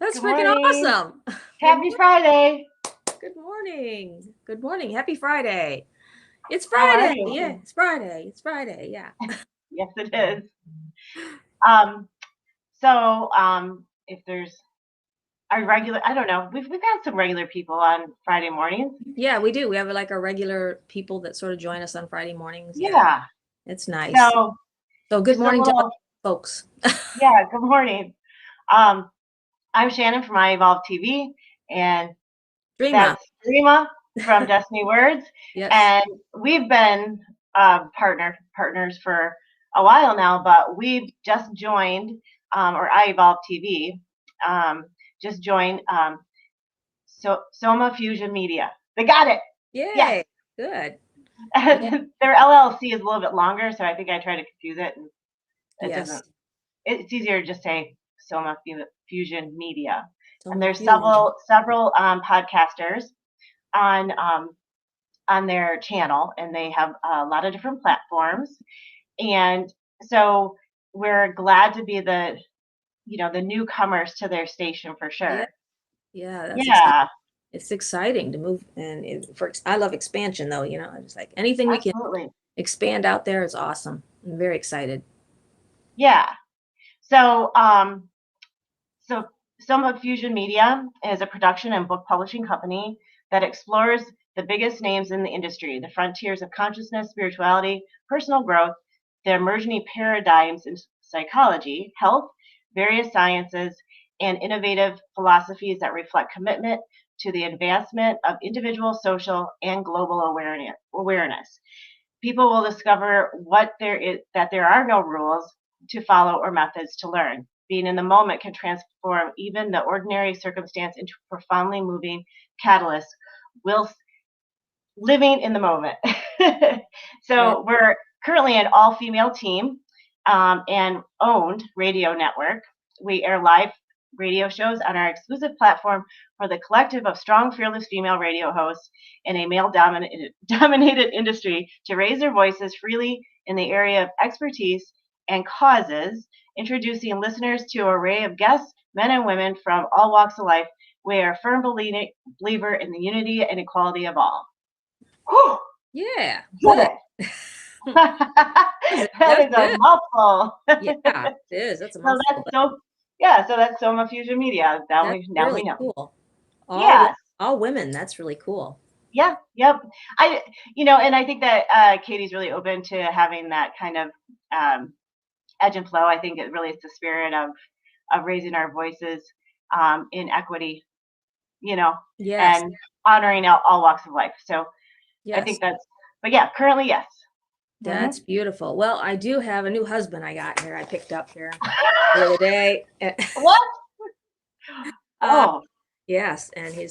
That's Good freaking morning. awesome. Happy Friday. Good morning. Good morning. Happy Friday. It's How are Friday. you? Yeah, it's Friday. It's Friday. Yeah. Yes, it is. Um, so if there's our regular, I don't know, we've had some regular people on Friday mornings. Yeah, we do. We have like our regular people that sort of join us on Friday mornings. Yeah. Yeah. It's nice. So So good just a morning to all little, folks. yeah, good morning. Um, I'm Shannon from I Evolve TV, and Dreama. that's Rima from Destiny Words. Yes. And we've been partners for a while now, but we've just joined, or I Evolve TV, just joined Soma Fusion Media. They got it. Yes. Yay. Good. Yeah. Their LLC is a little bit longer, so I think I try to confuse it, and it doesn't. Yes. It's easier to just say Soma Fusion Media. And Soma there's Fusion. several podcasters on on their channel, and they have a lot of different platforms. And so we're glad to be the newcomers to their station for Yeah. sure. Yeah. That's exciting. Yeah, It's exciting to move. And I love expansion though. I just like anything we can absolutely. expand out there is awesome. I'm very excited. Yeah. So Soma Fusion Media is a production and book publishing company that explores the biggest names in the industry, the frontiers of consciousness, spirituality, personal growth, the emerging paradigms in psychology, health, various sciences, and innovative philosophies that reflect commitment to the advancement of individual, social, and global awareness. People will discover that there are no rules to follow or methods to learn. Being in the moment can transform even the ordinary circumstance into profoundly moving catalyst whilst living in the moment. Right. So we're currently an all-female team, and owned radio network. We air live radio shows on our exclusive platform for the collective of strong, fearless female radio hosts in a male-dominated industry to raise their voices freely in the area of expertise and causes, introducing listeners to an array of guests, men and women from all walks of life. We are a firm believer in the unity and equality of all. Whew, Yeah. did Good. it. That That's is a good. mouthful. Yeah, it is. That's a So mouthful, that's but so yeah, so that's Soma Fusion Media. that's Now we really know. cool. Yes. All women. That's really cool. Yeah, yep. And I think that Katie's really open to having that kind of edge and flow. I think it really is the spirit of raising our voices in equity, Yes. and honoring all walks of life. So I Yes. think but yeah, currently, yes. Hmm. That's beautiful. Well, I do have a new husband I got here. I picked up here the other day. What? Uh, Oh, yes, and he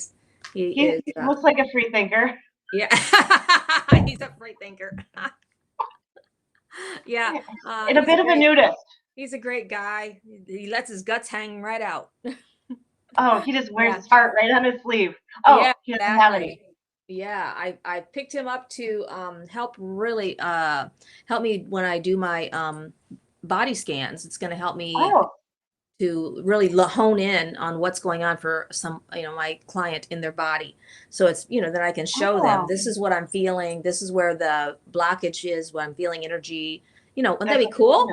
he is looks like a free thinker. yeah. He's a free thinker. Yeah. And a bit of a nudist. He's a great guy. He lets his guts hang right out. Oh, he just wears Yeah. his heart right on his sleeve. Yeah, Oh, he doesn't have any. exactly. Yeah, I picked him up to help really help me when I do my body scans. It's going to help me Oh, to really hone in on what's going on for some, my client in their body. So it's, then I can show them oh, this is what I'm feeling. This is where the blockage is, what I'm feeling energy. Wouldn't that that's be cool?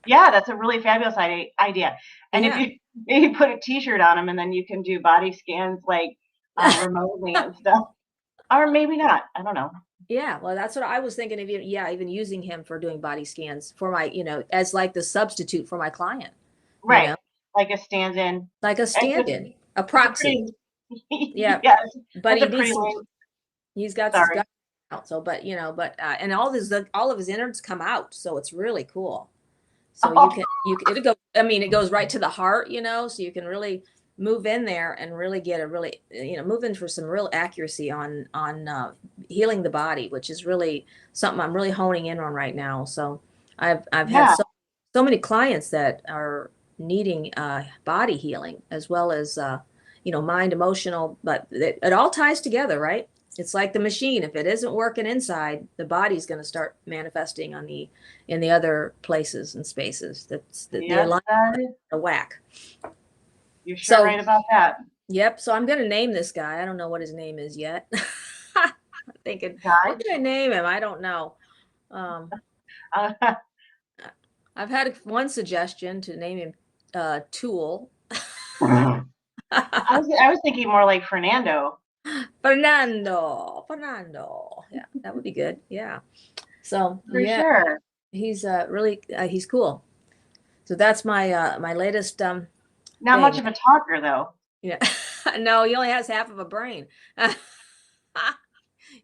yeah, that's a really fabulous idea. And if Yeah. you maybe put a T-shirt on him, and then you can do body scans like remotely and stuff, or maybe not. I don't know. Yeah, well, that's what I was thinking of. Even using him for doing body scans for my, as like the substitute for my client, you Right, know, like a stand-in. like a It's stand-in, a it's a proxy. pretty Yeah, yes, but that's he a pretty needs some. lame. He's got his Sorry. gut out. So, and all of his innards come out. So it's really cool. So Oh, it'll go. I mean, it goes right to the heart, so you can really move in there and really get a really, move in for some real accuracy on healing the body, which is really something I'm really honing in on right now. So I've had yeah, so many clients that are needing body healing as well as mind, emotional, but it all ties together, right? It's like the machine. If it isn't working inside, the body's going to start manifesting in the other places and spaces. That's the yes, alignment, that is. the whack. You're sure So, right about that. yep. So I'm going to name this guy. I don't know what his name is yet. I'm thinking, what Guide. can I name him? I don't know. Um, Uh, I've had one suggestion to name him Tool. I was thinking more like Fernando. Fernando. Yeah, that would be good. Yeah. So For yeah, sure. he's really he's cool. So that's my latest Not much thing. of a talker though. Yeah. No, he only has half of a brain.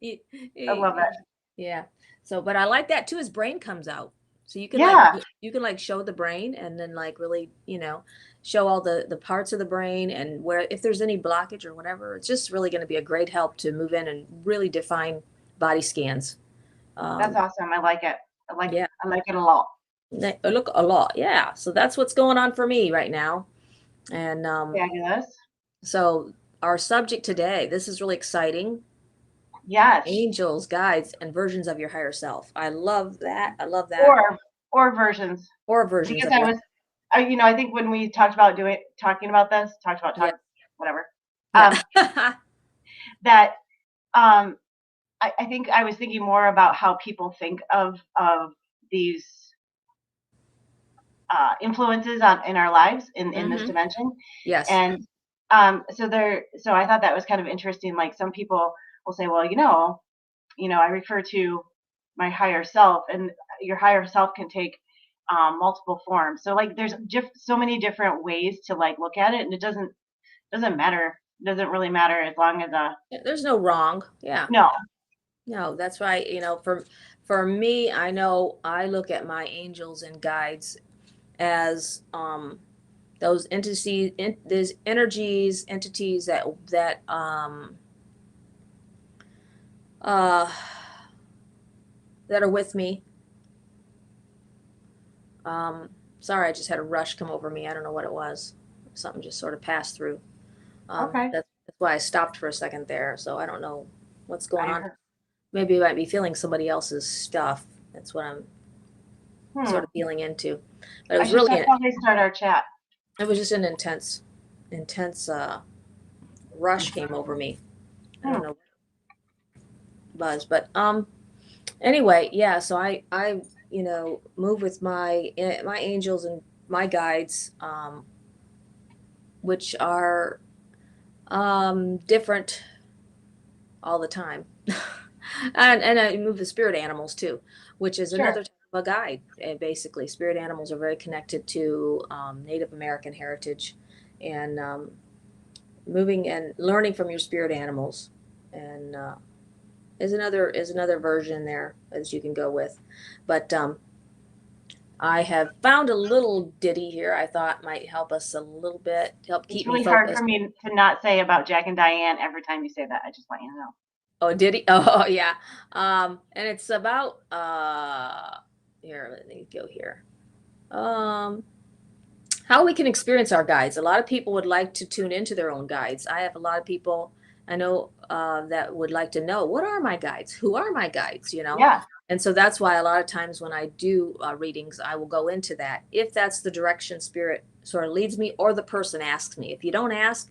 He- I love he- it. yeah. So, but I like that too. His brain comes out, so Yeah, you can like show the brain, and then like really show all the parts of the brain, and where if there's any blockage or whatever. It's just really going to be a great help to move in and really define body scans. that's Um, awesome. I like it. yeah, I like it a lot. look a lot. Yeah. So that's what's going on for me right now, and Fabulous. so our subject today. This is really exciting. Yes. Angels, guides, and versions of your higher self. I love that. I love that. Or versions. Or versions Because of your I think when we talked about talking about this, yeah whatever. Um, yeah that um, I think I was thinking more about how people think of these influences in our lives in this hmm dimension, yes and so I thought that was kind of interesting. Like some people will say, well, I refer to my higher self, and your higher self can take multiple forms. So like there's so many different ways to like look at it, and it doesn't matter. It doesn't really matter as long as there's no wrong yeah no. no that's right for me I know I look at my angels and guides as those these entities that uh that are with me. Sorry, I just had a rush come over me. I don't know what it was. Something just sort of passed through. Okay. That's why I stopped for a second there. So I don't know what's going I on. heard. Maybe I might be feeling somebody else's stuff. That's what I'm Hmm. sort of feeling into. But it I was should really, probably start our chat. it was just an intense rush came over me. I Hmm. don't know what it was, but anyway, yeah. So I move with my angels and my guides, which are different all the time. And I move the spirit animals too, which is Sure. another type of a guide. And basically, spirit animals are very connected to Native American heritage, and moving and learning from your spirit animals, and is another version there as you can go with. But I have found a little ditty here I thought might help us a little bit, help It's keep me really hard for focused. me to not say about Jack and Diane every time you say that. I just want you to know. Oh, did he? Oh, yeah. And it's about here, let me go here. Um, how we can experience our guides. A lot of people would like to tune into their own guides. I have a lot of people I know that would like to know, what are my guides? Who are my guides? Yeah. And so that's why a lot of times when I do readings, I will go into that if that's the direction spirit sort of leads me, or the person asks me. If you don't ask,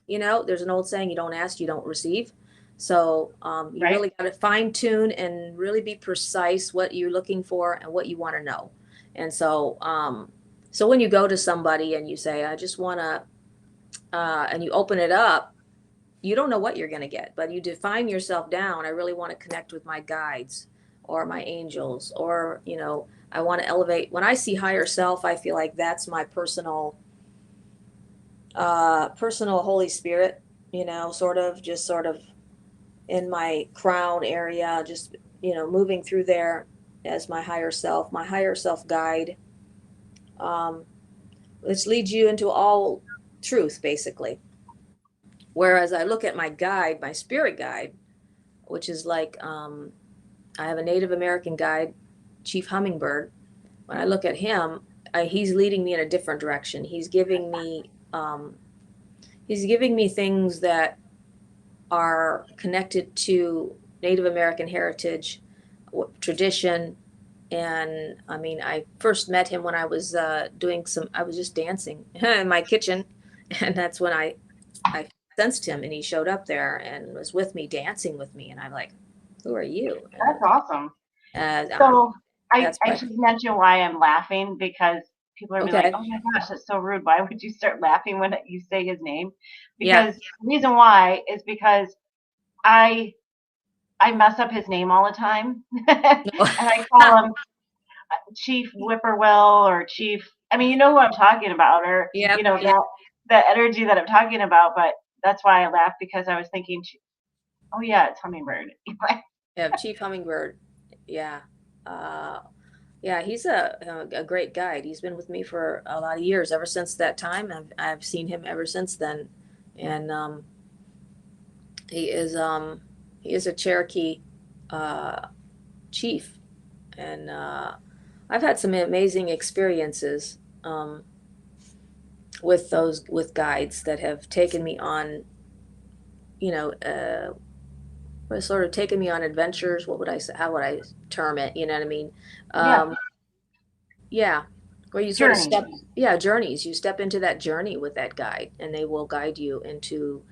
there's an old saying, you don't ask, you don't receive. So you Right. really got to fine tune and really be precise what you're looking for and what you want to know. And so when you go to somebody and you say, I just want to, and you open it up, you don't know what you're going to get, but you define yourself down. I really want to connect with my guides or my angels, or, I want to elevate. When I see higher self, I feel like that's my personal Holy Spirit, sort of in my crown area, just, moving through there as my higher self guide, um, which leads you into all truth, basically. Whereas I look at my guide, my spirit guide, which is like, I have a Native American guide, Chief Hummingbird. When I look at him, he's leading me in a different direction. He's giving me things that are connected to Native American heritage, tradition. And I mean, I first met him when I was I was just dancing in my kitchen, And that's when I sensed him, and he showed up there and was with me, dancing with me, and I'm like, who are you? That's awesome. And So that's I what should mention why I'm laughing, because people are be like, okay. oh my gosh, that's so rude. Why would you start laughing when you say his name? Yeah. Because the reason why is because I I mess up his name all the time. And I call him Chief Whippoorwill or Chief. I mean, you know who I'm talking about, or you Yep. know Yep. that energy that I'm talking about. But that's why I laugh, because I was thinking, oh yeah, it's Hummingbird. Yeah. Chief Hummingbird. Yeah. Uh, yeah. He's a great guide. He's been with me for a lot of years. Ever since that time, I've seen him ever since then, and he is um, he is a Cherokee uh, chief, and I've had some amazing experiences with guides that have taken me on, you know, sort of taken me on adventures. What would I say? How would I term it? You know what I mean? Yeah, Um, yeah, where you sort of journey. step, yeah, journeys. You step into that journey with that guide, and they will guide you into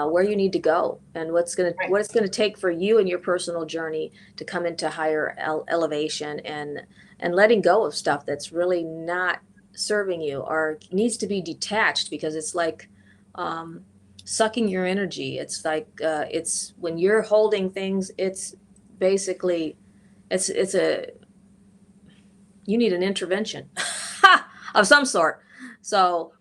where you need to go and Right. what it's gonna take for you and your personal journey to come into higher elevation and letting go of stuff that's really not serving you or needs to be detached because it's like um, sucking your energy. It's like it's when you're holding things, it's basically it's a you need an intervention of some sort. So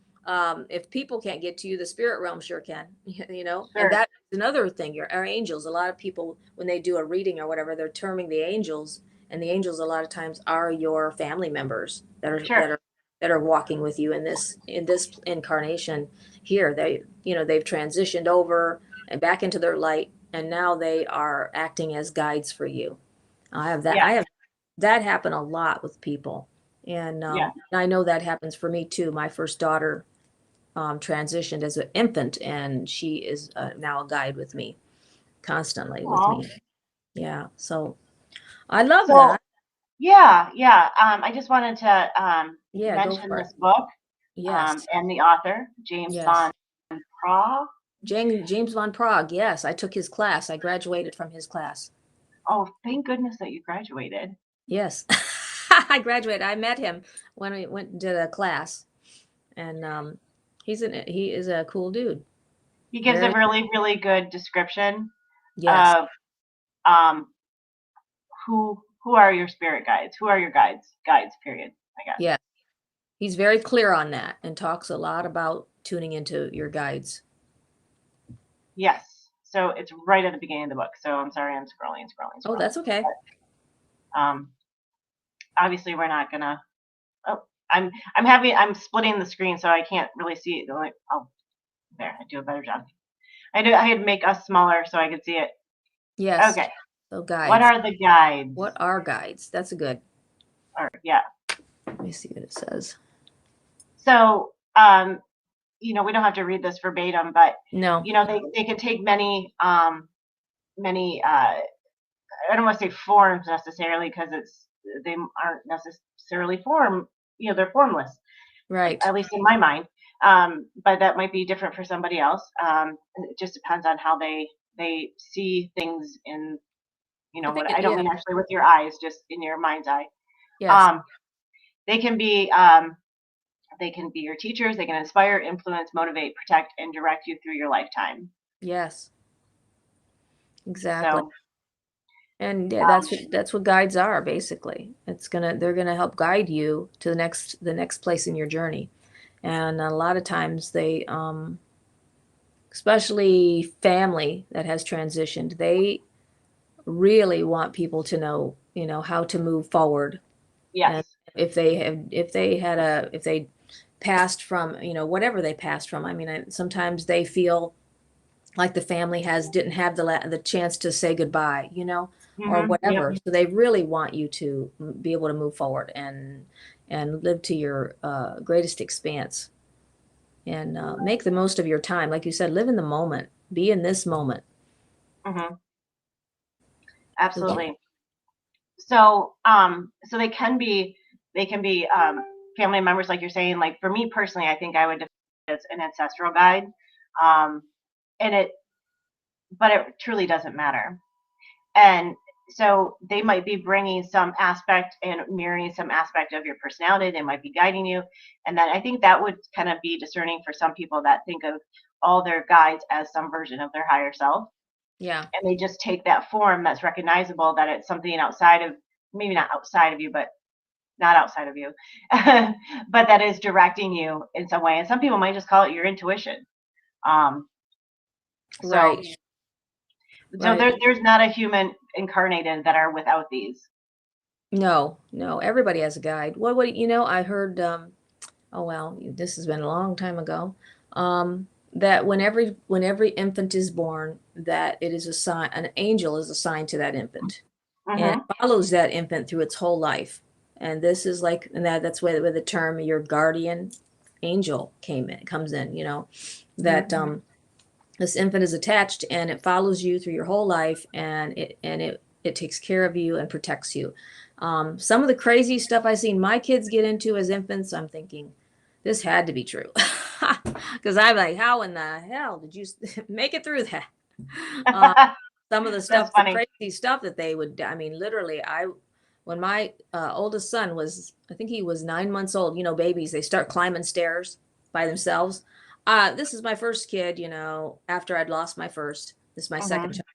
if people can't get to you, the spirit realm sure can, you know. And Sure. that's another thing. Our angels. A lot of people, when they do a reading or whatever, they're terming the angels, and the angels a lot of times are your family members Sure. that are walking with you in this incarnation here. They've transitioned over and back into their light, and now they are acting as guides for you. Yeah. I have that happen a lot with people. And Yeah. I know that happens for me too. My first daughter transitioned as an infant, and she is now a guide with me, constantly with Aw. me. Yeah. So I love So that. yeah, yeah. I just wanted to Yeah. Go mention for it. this book Yes. and the author, James Yes. Van Praagh. James Von Prague. Yes. I took his class. I graduated from his class. Oh, thank goodness that you graduated. Yes. I graduated. I met him when we went and did a class, and he is a cool dude. He gives a Very, really, really good description yes. of um, who are your spirit guides, who are your guides, guides. Period. I guess. Yeah. He's very clear on that and talks a lot about tuning into your guides. Yes. So it's right at the beginning of the book. So I'm sorry, I'm scrolling, scrolling, Oh, scrolling. that's okay. But obviously, we're not gonna. Oh, I'm splitting the screen, so I can't really see it. Like, oh, there, I do a better job. I had to make us smaller so I could see it. Yes. Okay. So What guides. are the guides? What are guides? That's a good. Or yeah. Let me see what it says. So we don't have to read this verbatim, but No. they can take many I don't want to say forms necessarily, because they aren't necessarily they're formless, Right. at least in my mind. But that might be different for somebody else. It just depends on how they see things in, I think what it, I don't yeah. mean actually with your eyes, just in your mind's eye. Yes. Um, they can be your teachers. They can inspire, influence, motivate, protect, and direct you through your lifetime. Yes. Exactly. So And yeah, um, that's what guides are basically. They're gonna help guide you to the next place in your journey. And a lot of times especially family that has transitioned, they really want people to know, how to move forward. And yes. if they passed from, whatever they passed from, I mean, sometimes they feel like the family didn't have the chance to say goodbye, or Yep. whatever. So they really want you to be able to move forward and live to your greatest expanse and make the most of your time. Like you said, live in the moment, be in this moment. hmm So yeah. Absolutely. So they can be family members, like you're saying. Like for me personally, I think I would define it's an ancestral guide. Um, and but it truly doesn't matter. And so they might be bringing some aspect and mirroring some aspect of your personality. They might be guiding you. And then I think that would kind of be discerning for some people that think of all their guides as some version of their higher self. Yeah. And they just take that form that's recognizable, that it's something outside of, maybe not outside of you, but not outside of you, but that is directing you in some way. And some people might just call it your intuition. Um, so Right. so Right. there's not a human incarnated that are without these. No, no, everybody has a guide. What, I heard, oh, well, this has been a long time ago, that when every infant is born, that it is a sign, an angel is assigned to that infant, and Mm-hmm. it follows that infant through its whole life. And this is like, and that's where the term your guardian angel comes in, that this infant is attached and it follows you through your whole life, and it takes care of you and protects you. Some of the crazy stuff I seen my kids get into as infants, I'm thinking this had to be true, because I'm like, how in the hell did you make it through that? uh, some of the That's stuff, the funny. crazy stuff that they would, I mean, literally, when my oldest son was, I think he was 9 months old, babies, they start climbing stairs by themselves. This is my first kid, after I'd lost my first. This is my second Mm-hmm. child.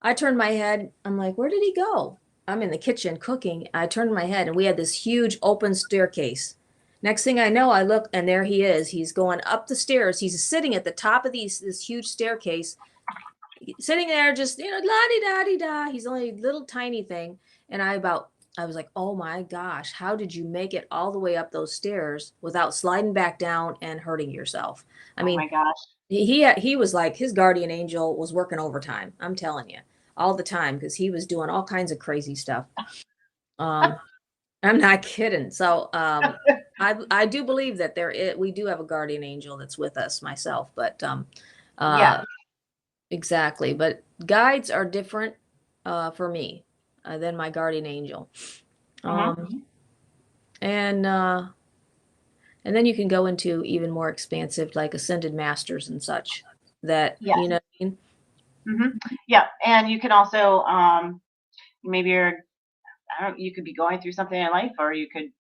I turned my head. I'm like, where did he go? I'm in the kitchen cooking. I turned my head and we had this huge open staircase. Next thing I know, I look and there he is. He's going up the stairs. He's sitting at the top of this huge staircase, sitting there just, la di da di da. He's only a little tiny thing. And I was like, oh my gosh, how did you make it all the way up those stairs without sliding back down and hurting yourself? I Oh mean, my gosh. he was like, his guardian angel was working overtime. I'm telling you, all the time, because he was doing all kinds of crazy stuff. Um, I'm not kidding. So I do believe that we do have a guardian angel that's with us, myself, but Yeah. uh, exactly. But guides are different for me than my guardian angel. Mm-hmm. And and then you can go into even more expansive, like ascended masters and such. That Yes. you know what I mean? Mm-hmm. Yeah. And you can also, maybe I don't, you could be going through something in life, or you could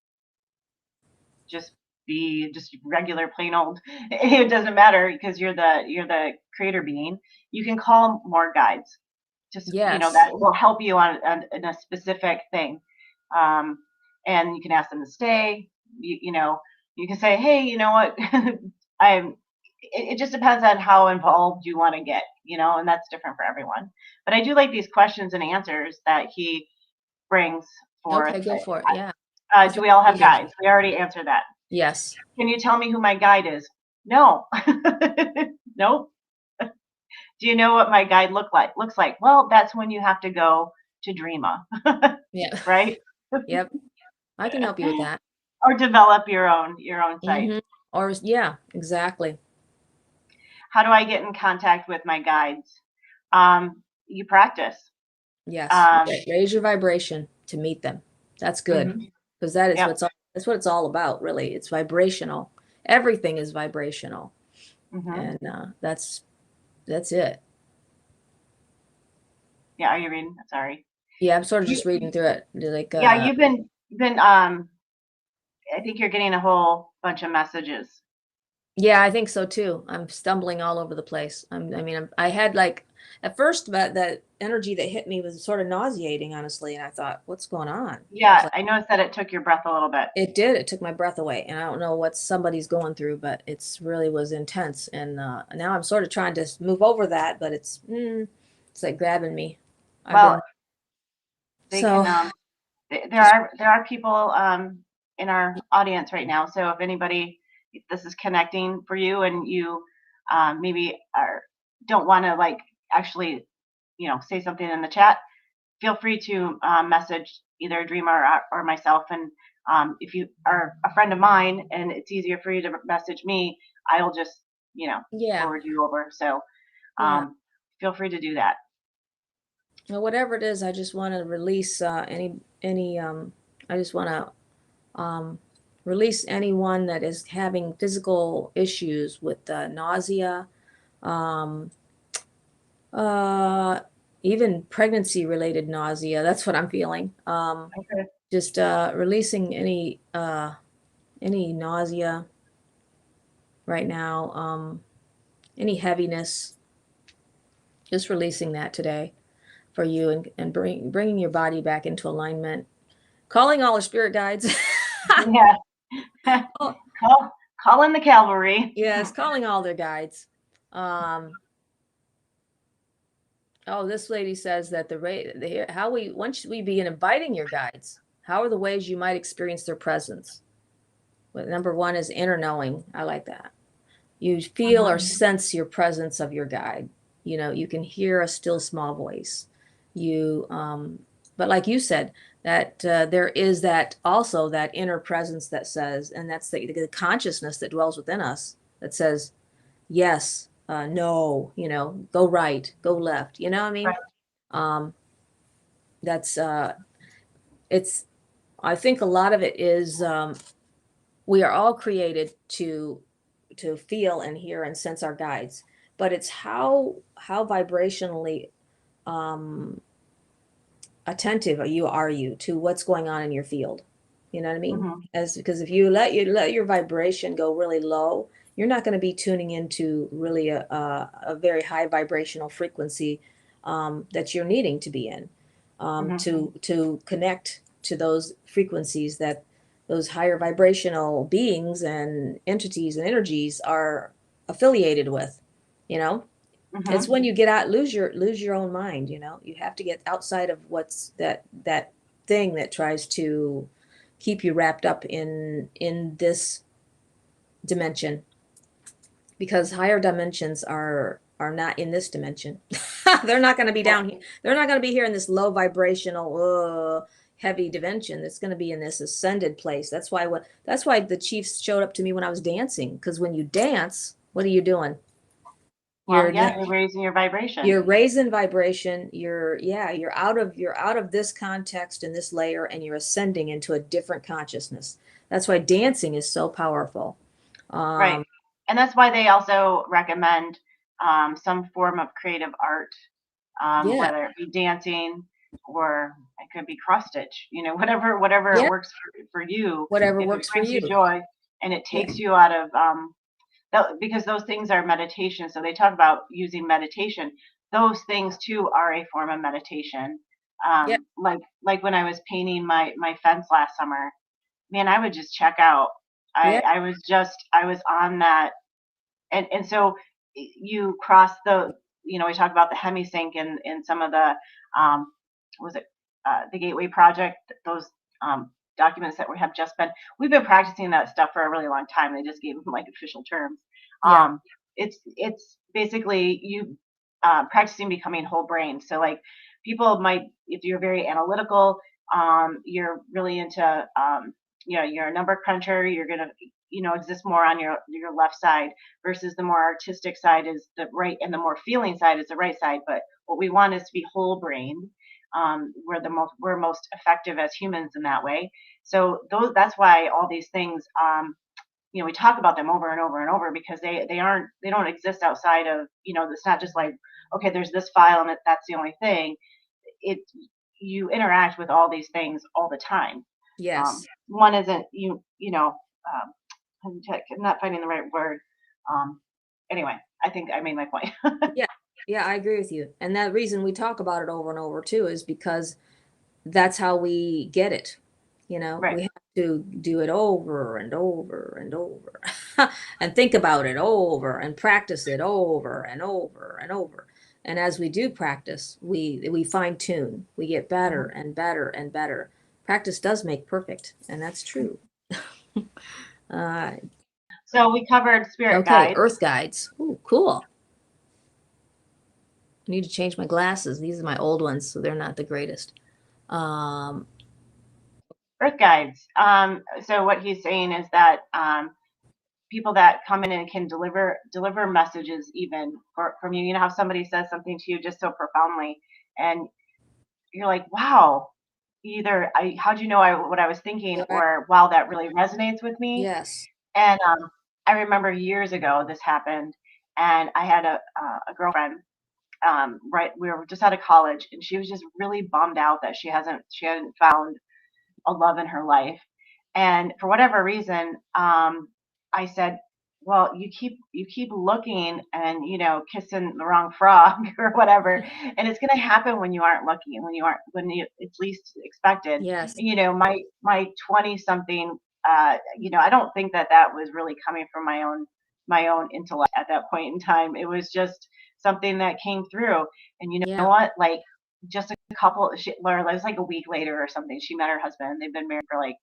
just be just regular plain old. It doesn't matter, because you're the creator being. You can call more guides, just Yes. that will help you on in a specific thing. um, and you can ask them to stay. You can say, hey, you know what, I'm it just depends on how involved you want to get, and that's different for everyone. But I do like these questions and answers that he brings forth. Okay, go for it. Yeah. That's Do what we all I have needed. guides? We already answered that. Yes. Can you tell me who my guide is? No. Nope. Do you know what my guide looks like? Well, that's when you have to go to Dreama, Yeah. right? Yep. I can help you with that. Or develop your own site. Hmm. Or yeah, exactly. How do I get in contact with my guides? You practice. Yes. Um, Raise your vibration to meet them. That's good. mhm, Because that is yep. that's what it's all about, really. It's vibrational. Everything is vibrational. Hmm. And that's it. Yeah. Are you reading? Sorry. Yeah, I'm sort of You, just reading through it. Like yeah. You've been. I think you're getting a whole bunch of messages. yeah, I think so too. I'm stumbling all over the place. I had like at first, but the energy that hit me was sort of nauseating, honestly. And I thought, what's going on? I was Yeah, like, I noticed that it took your breath a little bit. it did. It took my breath away, and I don't know what somebody's going through, but it's really was intense. And now I'm sort of trying to move over that, but it's like grabbing me. I've Well, been they can. so just There are people in our audience right now. So if this is connecting for you, and you maybe don't want to, like, actually, say something in the chat, feel free to message either Dreamer or myself. And if you are a friend of mine and it's easier for you to message me, I'll just yeah, forward you over. So yeah. feel free to do that. Well, whatever it is, I just want to release any. I just want to Release anyone that is having physical issues with nausea, um, uh, even pregnancy related nausea. That's what I'm feeling. Okay. Just releasing any nausea right now, any heaviness, just releasing that today for you, and bringing your body back into alignment. Calling all our spirit guides. Yeah. Oh, Call in the cavalry. yes, calling all their guides. Um, oh, this lady says that how we once we begin inviting your guides, how are the ways you might experience their presence? Well, number one is inner knowing. I like that. You feel or sense your presence of your guide. You know, you can hear a still small voice. You, but like you said, that there is that also that inner presence that says, and that's the consciousness that dwells within us that says, yes, no, go right, go left. You know what I mean? Right. Um, that's, it's, I think a lot of it is, we are all created to feel and hear and sense our guides, but it's how vibrationally um, attentive are you to what's going on in your field. You know what I mean? Mm-hmm. As because if you let your vibration go really low, you're not going to be tuning into really a very high vibrational frequency that you're needing to be in, Mm-hmm. to connect to those frequencies that those higher vibrational beings and entities and energies are affiliated with. You know, it's Mm-hmm. when you get out, lose your own mind. You have to get outside of what's that thing that tries to keep you wrapped up in this dimension, because higher dimensions are not in this dimension. They're not going to be down here. They're not going to be here in this low vibrational heavy dimension. It's going to be in this ascended place. That's why the chiefs showed up to me when I was dancing, because when you dance, what are you doing? Well, You're yeah, you're raising your vibration. you're raising vibration. You're out of this context and this layer, and you're ascending into a different consciousness. That's why dancing is so powerful. Right. um And that's why they also recommend some form of creative art, yeah, whether it be dancing or it could be cross stitch, whatever it yeah, works for you. whatever If it works for brings you you. joy and it Yeah, takes you out of, because those things are meditation. So they talk about using meditation. Those things too are a form of meditation. yeah, Like when I was painting my fence last summer, man, I would just check out. yeah, I was on that, and so you cross we talk about the hemisync in some of the, um, was it the Gateway Project, those documents that we have just been, we've been practicing that stuff for a really long time. They just gave them like official terms. yeah, It's basically you practicing becoming whole brain. So like people might, if you're very analytical, you're really into, you're a number cruncher, you're gonna exist more on your left side, versus the more artistic side is the right, and the more feeling side is the right side. But what we want is to be whole brain. We're most effective as humans in that way. So that's why all these things, we talk about them over and over and over, because they don't exist outside of, it's not just like, okay, there's this file and that's the only thing. It You interact with all these things all the time. yes, One isn't I'm not finding the right word. Um, anyway, I think I made my point. yeah, yeah, I agree with you. And that reason we talk about it over and over too is because that's how we get it. Right. We have to do it over and over and over and think about it over and practice it over and over and over. And as we do practice, we fine tune. We get better Mhm. and better and better. Practice does make perfect, and that's true. Uh, So we covered spirit okay, guides. earth guides. Ooh, cool. I need to change my glasses. These are my old ones, so they're not the greatest. Um, Earth guides. So what he's saying is that, people that come in and can deliver messages even from you. You know how somebody says something to you just so profoundly, and you're like, wow. how'd you know what I was thinking, Right. or wow, that really resonates with me. Yes. And I remember years ago this happened, and I had a girlfriend. Right, we were just out of college, and she was just really bummed out that she hadn't found a love in her life. And for whatever reason, I said, "Well, you keep looking and kissing the wrong frog or whatever, and it's going to happen when you aren't looking, when it's least expected." Yes. My 20 something, I don't think that was really coming from my own intellect at that point in time. It was just something that came through, and you know Yeah. what, like just a couple, or it was like a week later or something. She met her husband. They've been married for like,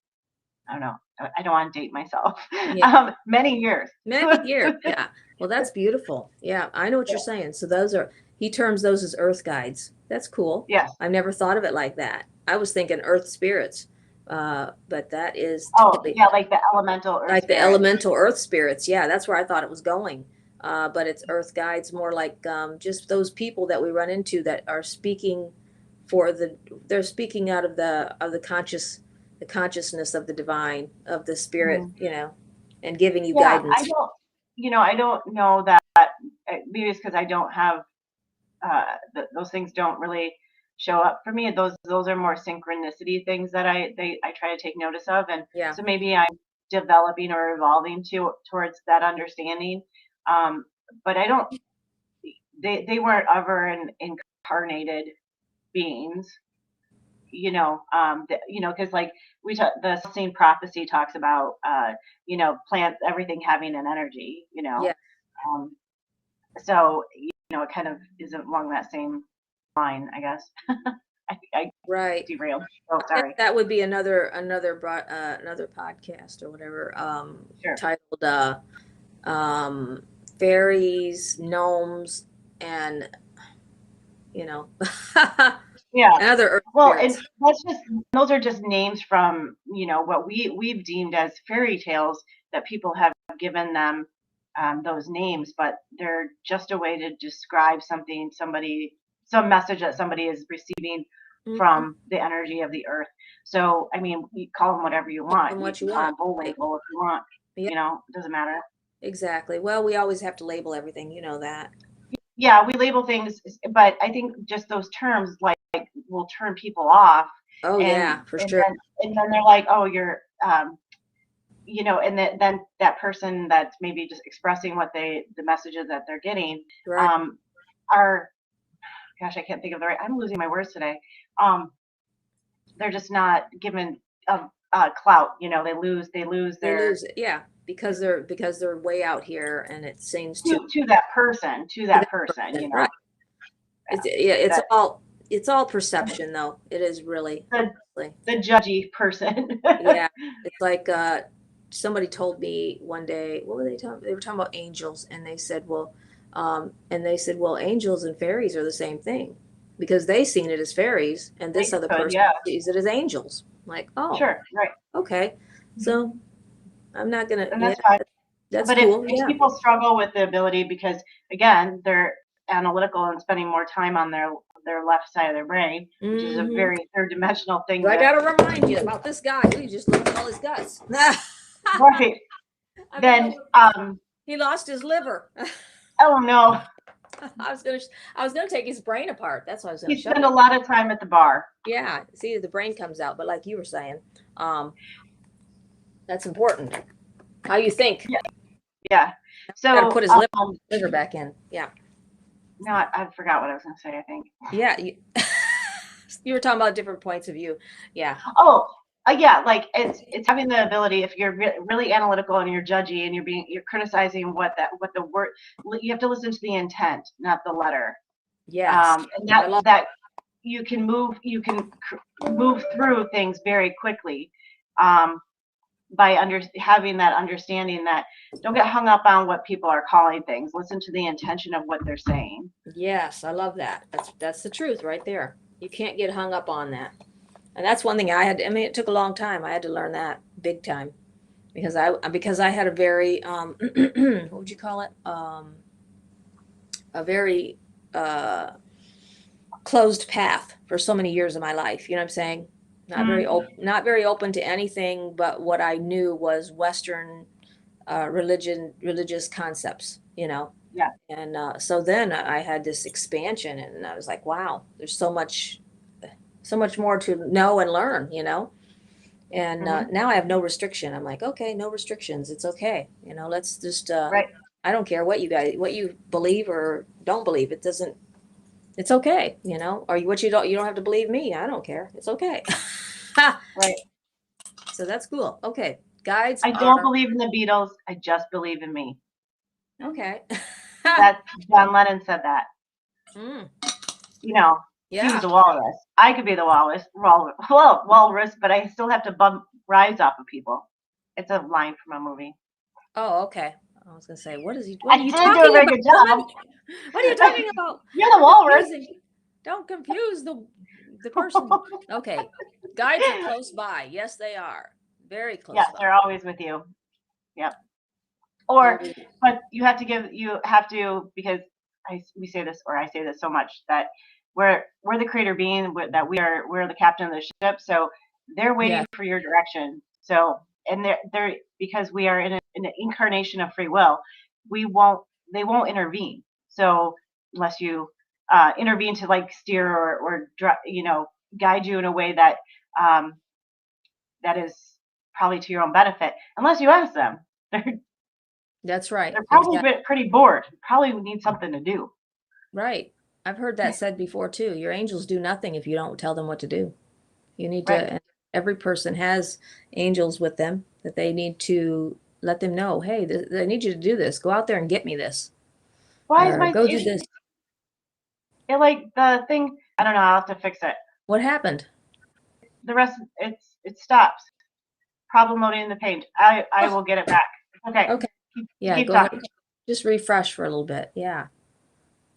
I don't know. I don't want to date myself. Yeah. Many years. Many years. Yeah. Well, that's beautiful. Yeah, I know what you're saying. So he terms those as earth guides. That's cool. Yes. I've never thought of it like that. I was thinking earth spirits. But that is Oh, totally yeah, like the elemental earth like the spirits. elemental earth spirits. Yeah, that's where I thought it was going. But it's earth guides, more like just those people that we run into that are speaking they're speaking out of the consciousness of the divine, of the spirit, Mhm. and giving you Yeah, guidance. I don't know that. Maybe it's because I don't have those things don't really show up for me. Those are more synchronicity things that I try to take notice of, and Yeah. so maybe I'm developing or evolving towards that understanding. Um, but I don't. They weren't ever incarnated beings, because like the Celestine prophecy talks about, plants, everything having an energy, Yeah. um, so it kind of is along that same line, I guess. I Right. derailed. Oh, I guess sorry. that would be another podcast or whatever, Sure. titled um, fairies, gnomes, and you know, Yeah. and other earth Well, and spirits. those are just names from what we've deemed as fairy tales that people have given them, those names, but they're just a way to describe some message that somebody is receiving Mhm. from the energy of the earth. So, I mean, you call them whatever you Call want. them You what can you call want. them Right. Bullwinkle if you want. Yeah, It doesn't matter. exactly. Well, we always have to label everything, you know that. Yeah, we label things, but I think just those terms will turn people off, Oh and yeah, for and sure. then they're like, oh, you're and then that person that's maybe just expressing the messages that they're getting, Right. um, are, gosh, I can't think of the right. I'm losing my words today. Um, they're just not given clout. They lose They their lose it. Yeah, because they're way out here, and it seems to to that person, to to that that person. person. Right. Yeah, That it's all perception though. It is really, the honestly. the judgy person. Yeah, it's like somebody told me one day, what were they talking? They were talking about angels, and they said, well, angels and fairies are the same thing because they seen it as fairies, and They this other could, person yeah, sees it as angels. Like, oh, sure, right. okay. So I'm not gonna, And yeah, that's fine. that's But if, cool. if Yeah. people struggle with the ability, because again, they're analytical and spending more time on their left side of their brain, which is a Hmm. very third dimensional thing I to, gotta remind you about this guy. We just looked at all his guts. right, I mean, then, he lost his liver. oh no, I was gonna, I was gonna take his brain apart. That's what I was gonna you show spend you. a lot of time at the bar. Yeah, see, the brain comes out, but like you were saying, um, that's important. How you think? Yeah, yeah. Got to put So, his liver back in. Yeah, no, I forgot what I was going to say, I think. yeah. You were talking about different points of view. Yeah, Oh, yeah, like it's having the ability, if you're really analytical and you're judgy and you're criticizing what the word, you have to listen to the intent, not the letter. yes. And I love. that you can move through things very quickly, um, by having that understanding that don't get hung up on what people are calling things. Listen to the intention of what they're saying. Yes, I love that. That's the truth right there. You can't get hung up on that, and that's one thing I had. I mean, it took a long time. I had to learn that big time because I had a very what would you call it? A very closed path for so many years of my life. You know what I'm saying? not very open to anything but what I knew was Western religious concepts, you know. Yeah. And so then I had this expansion, and I was like, wow, there's so much more to know and learn, you know. And now I have no restriction. I'm like, okay, no restrictions. It's okay. You know, let's just, Right. I don't care what you believe or don't believe. It doesn't, it's okay, you know, or you don't have to believe me. I don't care. It's okay. Right. So that's cool. Okay. Guides I don't are, believe in the Beatles. I just believe in me. okay. That John Lennon said that. Mm, You know, he was yeah. a walrus. I could be the walrus, but I still have to bump rise off of people. It's a line from a movie. Oh, okay. I was gonna say, what I are you didn't do a talking very about, good woman? job. What are you talking about? You're the You're walrus. confusing. Don't confuse the person. Okay. Guides are close by. Yes, they are. Very close Yes, by. they're always with you. Yep. Oh, Or, but you have to because we say this, or I say this so much, that we're the creator being, that we're the captain of the ship. So they're waiting yeah. for your direction. So, and they're because we are in an incarnation of free will, they won't intervene. So unless you intervene to like steer or guide you in a way that um, that is probably to your own benefit, unless you ask them. That's right. They're probably Exactly. pretty bored. Probably would need something to do. Right. I've heard that said before too. Your angels do nothing if you don't tell them what to do. You need Right. to, and every person has angels with them that they need to let them know, hey, I need you to do this. Go out there and get me this, Why is or my go do this. it like the thing? I don't know. I'll have to fix it. What happened? The rest, it stops. Problem loading the page. I will get it back. Okay. Okay. Yeah, Keep go ahead. talking. Just refresh for a little bit. Yeah,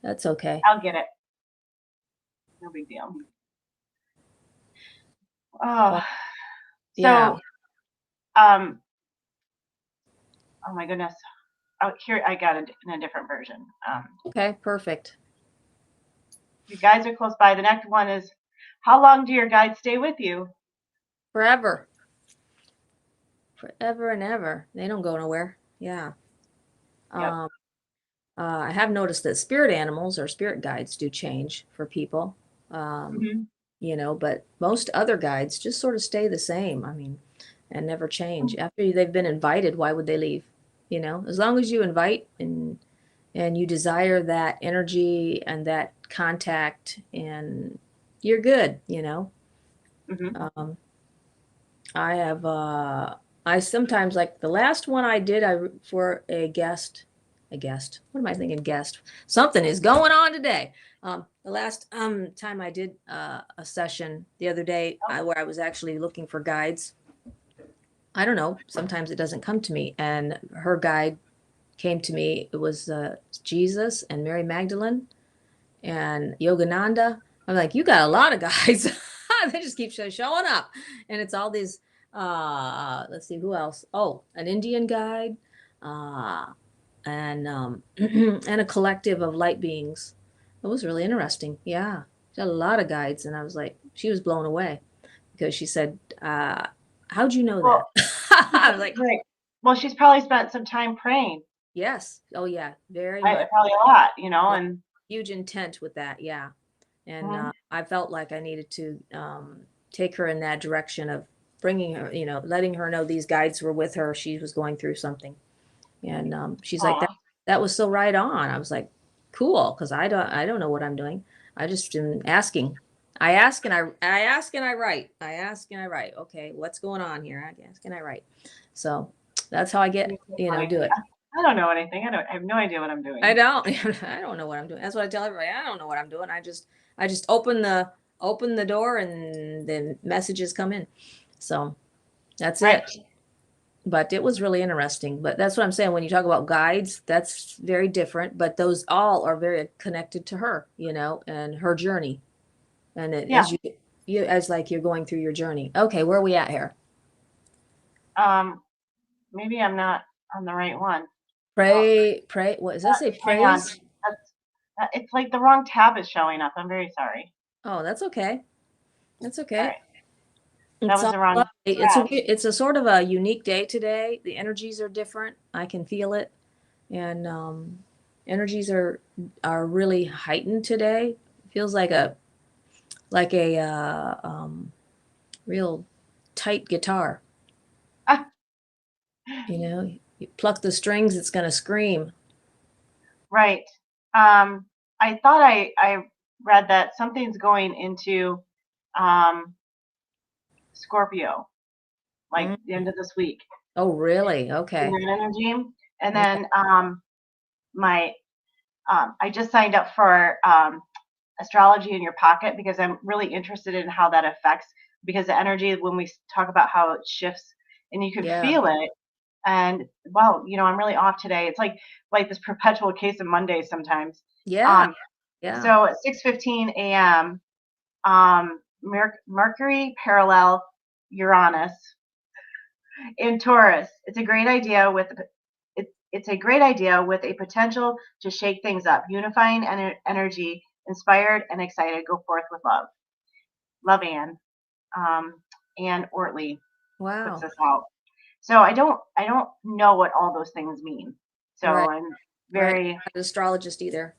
that's okay. I'll get it. No big deal. Oh, Well, yeah. so oh my goodness. Oh, here I got it in a different version. Okay, perfect. You guys are close by. The next one is, how long do your guides stay with you? Forever. Forever and ever. They don't go nowhere. Yeah. Yep. Um, I have noticed that spirit animals or spirit guides do change for people. Um, Mm-hmm. you know, but most other guides just sort of stay the same. I mean, and never change. After they've been invited, why would they leave? You know, as long as you invite and you desire that energy and that contact, and you're good, you know. Mm-hmm. Um, I have I sometimes, like the last one I did, for a guest. What am I thinking? Guest. Something is going on today. The last time I did a session the other day, where I was actually looking for guides. I don't know. Sometimes it doesn't come to me, and her guide came to me. It was Jesus and Mary Magdalene and Yogananda. I'm like, you got a lot of guys. They just keep showing up, and it's all these. Let's see who else. Oh, an Indian guide, uh, and and a collective of light beings. It was really interesting. Yeah, she had a lot of guides, and I was like, she was blown away because she said, "How'd you know Well, that?" I was like, right. Well, she's probably spent some time praying. "Yes, oh yeah, very much." Probably a lot, Yeah, and huge intent with that. Yeah. And mhm. I felt like I needed to take her in that direction of bringing her, you know, letting her know these guides were with her. She was going through something, and she's like, Aw. that was so right on. I was like, cool, because I don't know what I'm doing. I just am asking. I ask and I write. I ask and I write. Okay, what's going on here? I ask and I write. So that's how I get, You're so you know, funny. do it. I don't know anything. I have no idea what I'm I doing. don't. I don't know what I'm doing. That's what I tell everybody. I don't know what I'm doing. I just open the door and the messages come in. So that's Right. it. But it was really interesting. But that's what I'm saying. When you talk about guides, that's very different. But those all are very connected to her, you know, and her journey. And Yeah. as like you're going through your journey. Okay, where are we at here? Um, maybe I'm not on the right one. Oh, Pray. What does that say? hang on. Praise. That's it's like the wrong tab is showing up. I'm very sorry. Oh, that's okay. That's All okay. right. That It's was all around lovely. scratch. It's a sort of a unique day today. The energies are different. I can feel it, and energies are really heightened today. It feels like a real tight guitar. Ah, You know, you pluck the strings, it's gonna scream. right. Um, I thought I read that something's going into um, Scorpio, like Mm. the end of this week Oh, really? in Okay. that energy. And Yeah. then my I just signed up for astrology in your pocket because I'm really interested in how that affects because the energy when we talk about how it shifts and you can Yeah. feel it and wow, I'm really off today. It's like this perpetual case of Mondays sometimes. Yeah. Um, Yeah. so at 6:15 a.m., Mercury parallel Uranus in Taurus. It's a great idea with a potential to shake things up, unifying energy, inspired and excited. Go forth with love. Love Anne. Anne Ortley puts Wow. this out. So I don't know what all those things mean. So Right. I'm Right. very Not an astrologist either.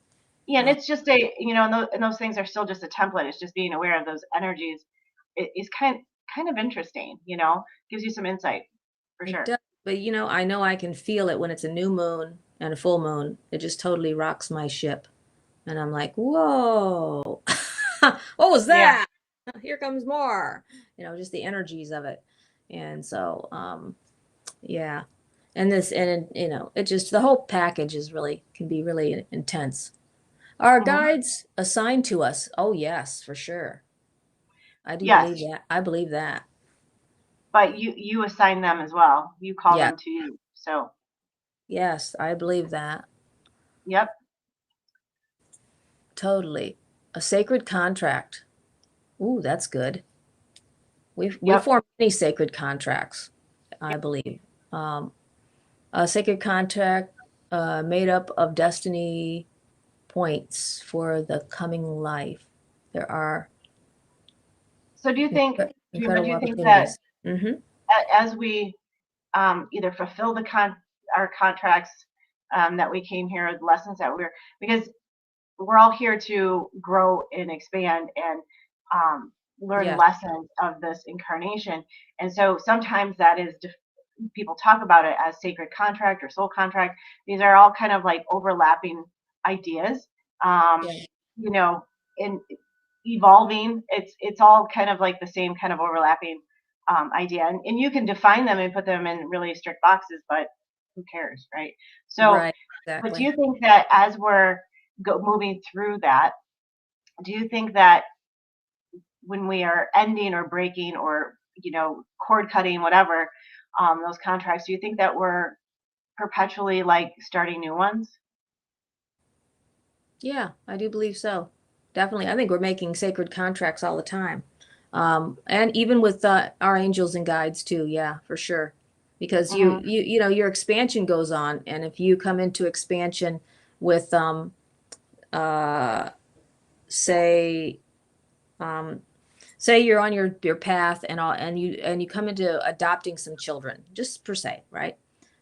yeah, and Uh, it's just and those things are still just a template. It's just being aware of those energies. It is kind of interesting. Gives you some insight for it sure. does. But I know I can feel it when it's a new moon and a full moon. It just totally rocks my ship. And I'm like, whoa, what was Yeah. that? Here comes more. Just the energies of it. And so, yeah. And it just, the whole package is really, can be really intense. Are Hmm. guides assigned to us? Oh, yes, for sure. I do believe Yes, that. I believe that. but you assign them as well. You call Yeah. them to you. So, Yes, I believe that. yep, Totally. A sacred contract. Ooh, that's good. We yep. form many sacred contracts, I believe. Um, a sacred contract made up of destiny points for the coming life. There are So do you think, Dreamer, do incredible you think that opportunities. Hmm. as we either fulfill our contracts that we came here, the lessons that because we're all here to grow and expand and learn Yeah, lessons of this incarnation. And so sometimes that is people talk about it as sacred contract or soul contract. These are all kind of like overlapping ideas. Um, yeah, you know, in evolving, it's all kind of like the same kind of overlapping idea. And you can define them and put them in really strict boxes, but who cares, right? So, right, but do exactly. you think that as we're moving through that, do you think that when we are ending or breaking or cord cutting, whatever, those contracts, do you think that we're perpetually like starting new ones? Yeah, I do believe so. Definitely. I think we're making sacred contracts all the time. And even with our angels and guides too. Yeah, for sure. Because Hmm. your expansion goes on. And if you come into expansion with, uh, say, um, say you're on your path and you come into adopting some children, just per se, right?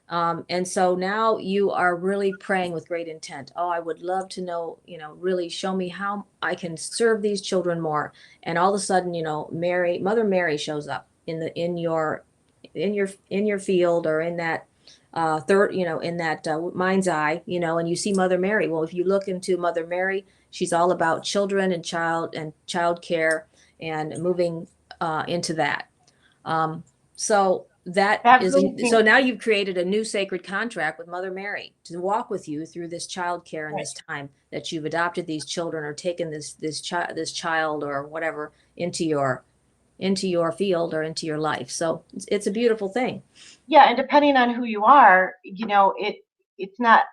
And so now you are really praying with great intent. Oh, I would love to know, really show me how I can serve these children more. And all of a sudden, Mother Mary shows up in your field, or in that third, in that mind's eye, and you see Mother Mary. Well, if you look into Mother Mary, she's all about children and child care and moving into that. So that That is, brings me so now you've created a new sacred contract with Mother Mary to walk with you through this child care and right. this time that you've adopted these children, or taken this child or whatever into your field or into your life. So it's a beautiful thing. Yeah, and depending on who you are, it's not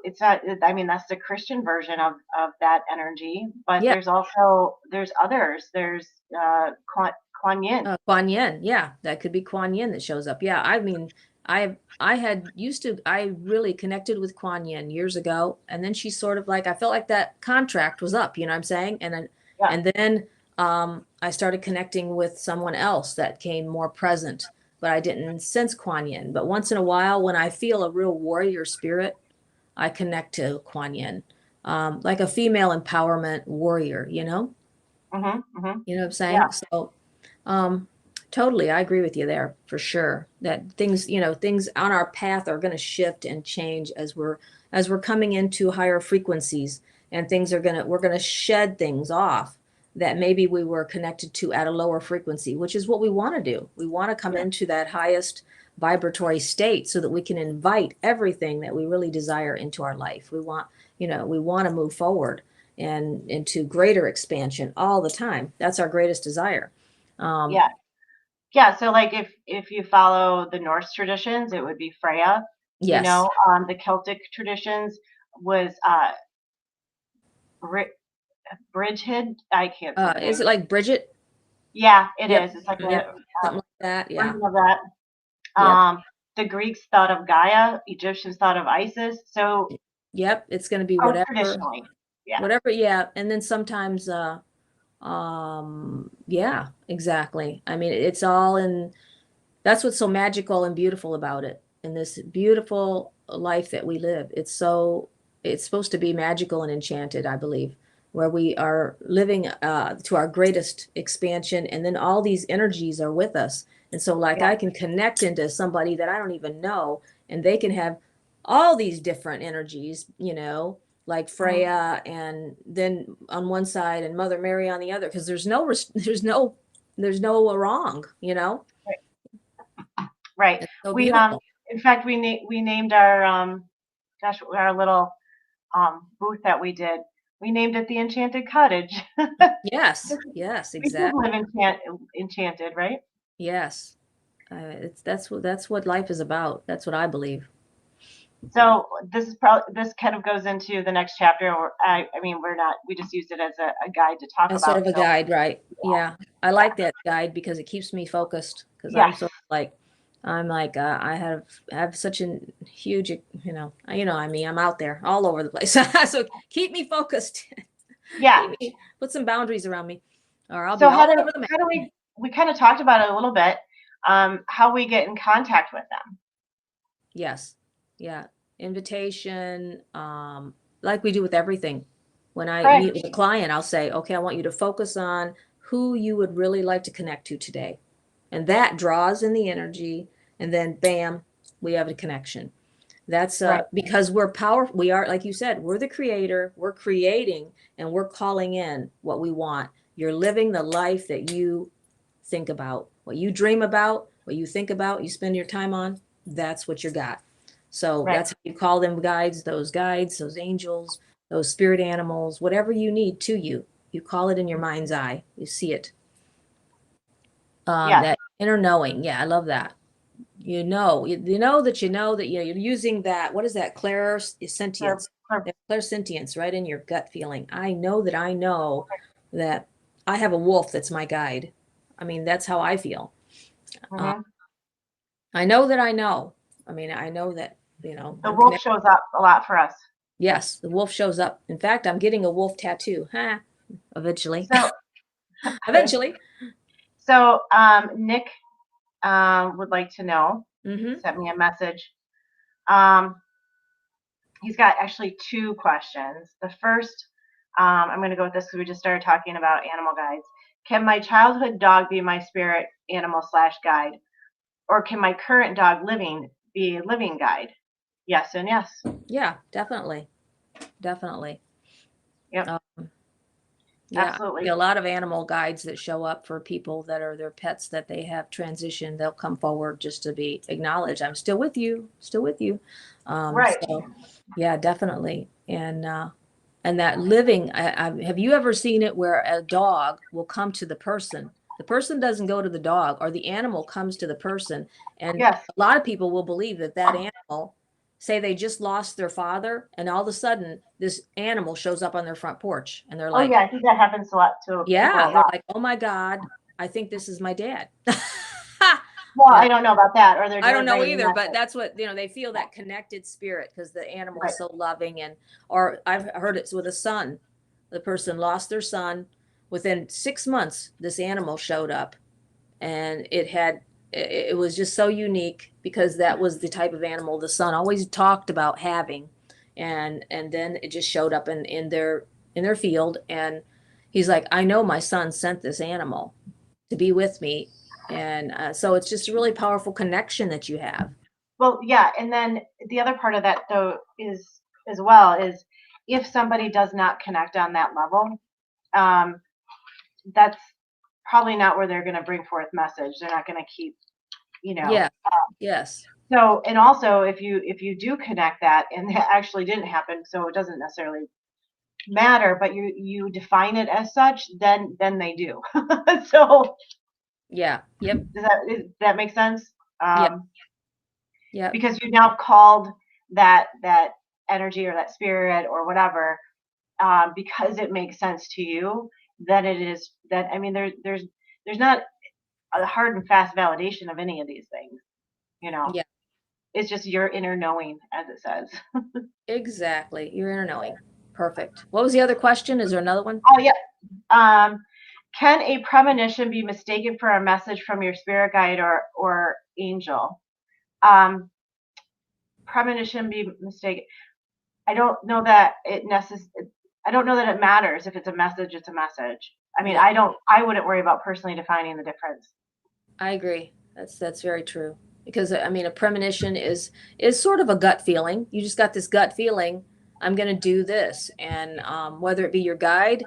it's not. I mean, that's the Christian version of that energy, but Yeah. there's others. There's Kuan Yin. Kuan Yin. Yeah, that could be Kuan Yin that shows up. Yeah, I mean, I really connected with Kuan Yin years ago, and then she sort of like, I felt like that contract was up. You know what I'm saying? And then, Yeah. and then I started connecting with someone else that came more present, but I didn't sense Kuan Yin. But once in a while, when I feel a real warrior spirit, I connect to Kuan Yin, like a female empowerment warrior, you know? Mm-hmm. You know what I'm Yeah. saying? So, um, totally, I agree with you there for sure. That things, things on our path are going to shift and change as we're coming into higher frequencies, and we're gonna shed things off that maybe we were connected to at a lower frequency, which is what we want to do. We want to come Yeah. into that highest vibratory state so that we can invite everything that we really desire into our life. We want to move forward and into greater expansion all the time. That's our greatest desire. Um, Yeah. Yeah. So like if you follow the Norse traditions, it would be Freya. yes. The Celtic traditions was Bri- Bridgid. I can't say the Is it name. like Bridget? Yeah, it Yep. is. It's like Yep. a Something like that. Yeah. version of that. Yep. The Greeks thought of Gaia, Egyptians thought of Isis. So, Yep. It's going to be traditionally, yeah, whatever. Yeah. And then sometimes, yeah, exactly. I mean, it's all in, that's what's so magical and beautiful about it. In this beautiful life that we live. It's supposed to be magical and enchanted, I believe, where we are living to our greatest expansion. And then all these energies are with us. And so, like, yeah, I can connect into somebody that I don't even know, and they can have all these different energies, like mhm, Freya, and then on one side, and Mother Mary on the other, because there's no wrong, right. It's so We beautiful. in fact, we named our our little booth that we did. We named it the Enchanted Cottage. Yes, yes, We did exactly. live enchanted, right? Yes. That's what life is about. That's what I believe. So this kind of goes into the next chapter. Or I mean, we just used it as a guide to talk As sort about. of a So guide, right? Yeah. I yeah, like that guide because it keeps me focused, because yes, I'm like I have such a huge, I mean, I'm out there all over the place. So keep me focused. yeah. Put some boundaries around me, or I'll So be all over the map. how do we kind of talked about it a little bit, how we get in contact with them. Yes. Yeah. Invitation, like we do with everything. When I Right, meet with a client, I'll say, okay, I want you to focus on who you would really like to connect to today. And that draws in the energy, and then bam, we have a connection. That's right, because we're powerful. We are, like you said, we're the creator, we're creating, and we're calling in what we want. You're living the life that you think about, what you dream about, what you think about, you spend your time on, that's what you got. So right. that's how you call them guides, those angels, those spirit animals, whatever you need to you. You call it in your mind's eye. You see it. Yes. That inner knowing. Yeah, I love that. You're using that. What is that? Per, Clairsentience. per, That clairsentience right in your gut feeling. I know that I have a wolf that's my guide. I mean, that's how I feel. Uh, mhm. I know that I know. I mean, I know that, The I'm wolf connected. shows up a lot for us. Yes, the wolf shows up. In fact, I'm getting a wolf tattoo. Huh? Eventually. So, Eventually. Nick would like to know. Mm-hmm. Sent me a message. Um, he's got actually two questions. The first, I'm going to go with this because we just started talking about animal guides. Can my childhood dog be my spirit animal slash guide, or can my current dog living be a living guide? Yes and yes. Yeah, definitely. Definitely. Yep, Um, Yeah, I see absolutely. a lot of animal guides that show up for people that are their pets that they have transitioned. They'll come forward just to be acknowledged. I'm still with you, still with you. Right. So yeah, definitely. And that living, have you ever seen it where a dog will come to the person? The person doesn't go to the dog, or the animal comes to the person. And Yes. a lot of people will believe that that animal, say they just lost their father, and all of a sudden this animal shows up on their front porch, and they're Oh like, yeah, I think that happens a lot to people yeah, a they're lot. like, "Oh my God, I think this is my dad." Well, Yeah, I don't know about that, or they're I don't know delivering a either, but message. that's what, they feel that connected spirit because the animal Right. is so loving. Or I've heard it's with a son. The person lost their son, within 6 months, this animal showed up, and it was just so unique because that was the type of animal the son always talked about having, and then it just showed up in their field, and he's like, I know my son sent this animal to be with me, and so it's just a really powerful connection that you have. Well, yeah, and then the other part of that though is as well is if somebody does not connect on that level, um, that's probably not where they're going to bring forth message. They're not going to keep, you know. Yeah. Yes. So, and also if you do connect that and that actually didn't happen, so it doesn't necessarily matter, but you define it as such, then they do. So Yeah. Yep. does that make sense? Yeah. Um, Yep. because you now called that energy or that spirit or whatever, because it makes sense to you. Then it is that, I mean, there's not a hard and fast validation of any of these things. You know, Yeah. it's just your inner knowing, as it says. Exactly. Your inner knowing. Perfect. What was the other question? Is there another one? Oh yeah. Um, can a premonition be mistaken for a message from your spirit guide or angel? Um, Premonition be mistaken. I don't know that I don't know that it matters if it's a message. It's a message. I mean, Yeah, I wouldn't worry about personally defining the difference. I agree. That's very true. Because I mean, a premonition is sort of a gut feeling. You just got this gut feeling. I'm going to do this, and whether it be your guide,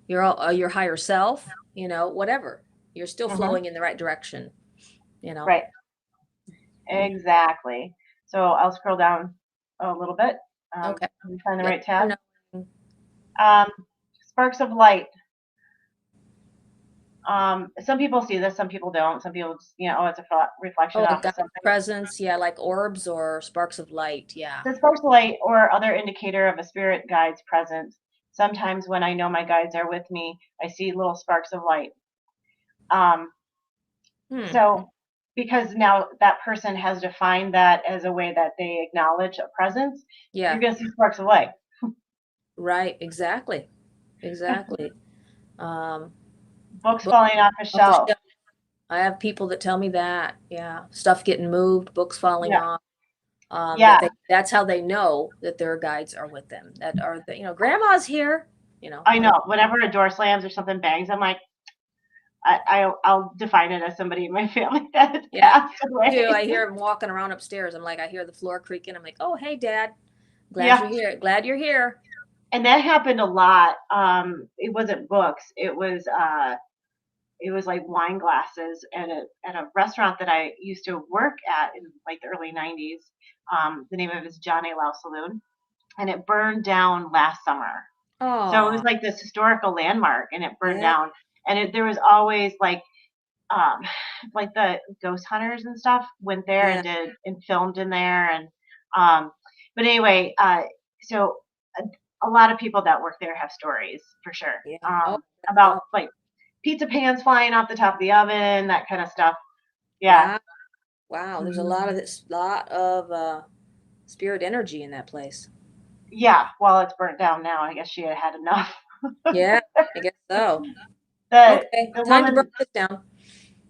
your higher self, whatever, you're still Hmm. flowing in the right direction. You know. Right. Exactly. So I'll scroll down a little bit. Okay. Let me find the Yeah. right tab. No. Um, Sparks of light. Some people see this, some people don't. Some people just, oh, it's a reflection Oh, a off of guide something. presence. Yeah, like orbs or sparks of light. Yeah. The sparks of light or other indicator of a spirit guide's presence. Sometimes when I know my guides are with me, I see little sparks of light. Um, Hmm. so because now that person has defined that as a way that they acknowledge a presence, you're Yeah. going to see sparks of light. Right. Exactly. Exactly. Um, Books book falling off a off the shelf. shelf. I have people that tell me that. Yeah. Stuff getting moved, books falling Yeah, off. yeah, That's how they know that their guides are with them. That are grandma's here. I Whatever. know. Whenever a door slams or something bangs, I'm like, I'll define it as somebody in my family that has Yeah. passed Too. I away. hear him walking around upstairs. I'm like, I hear the floor creaking. I'm like, oh, hey, Dad. Glad Yeah, you're here. Glad you're here. and that happened a lot. It wasn't books. It was like wine glasses at a restaurant that I used to work at in like the early '90s. The name of it is John A. Lau Saloon, and it burned down last summer. So it was Oh, like this historical landmark, and it burned yeah. down. And there was always um, like the ghost hunters and stuff went there Yeah. and did and filmed in there. And um, but anyway, so a lot of people that work there have stories for sure, Yeah. Oh, about so. like pizza pans flying off the top of the oven, that kind of stuff. Yeah. Wow. Wow. There's a Mhm. lot of spirit energy in that place. Yeah. Well, it's burnt down now. I guess she had had enough. Yeah, I guess so. the Okay, the time to woman break this down.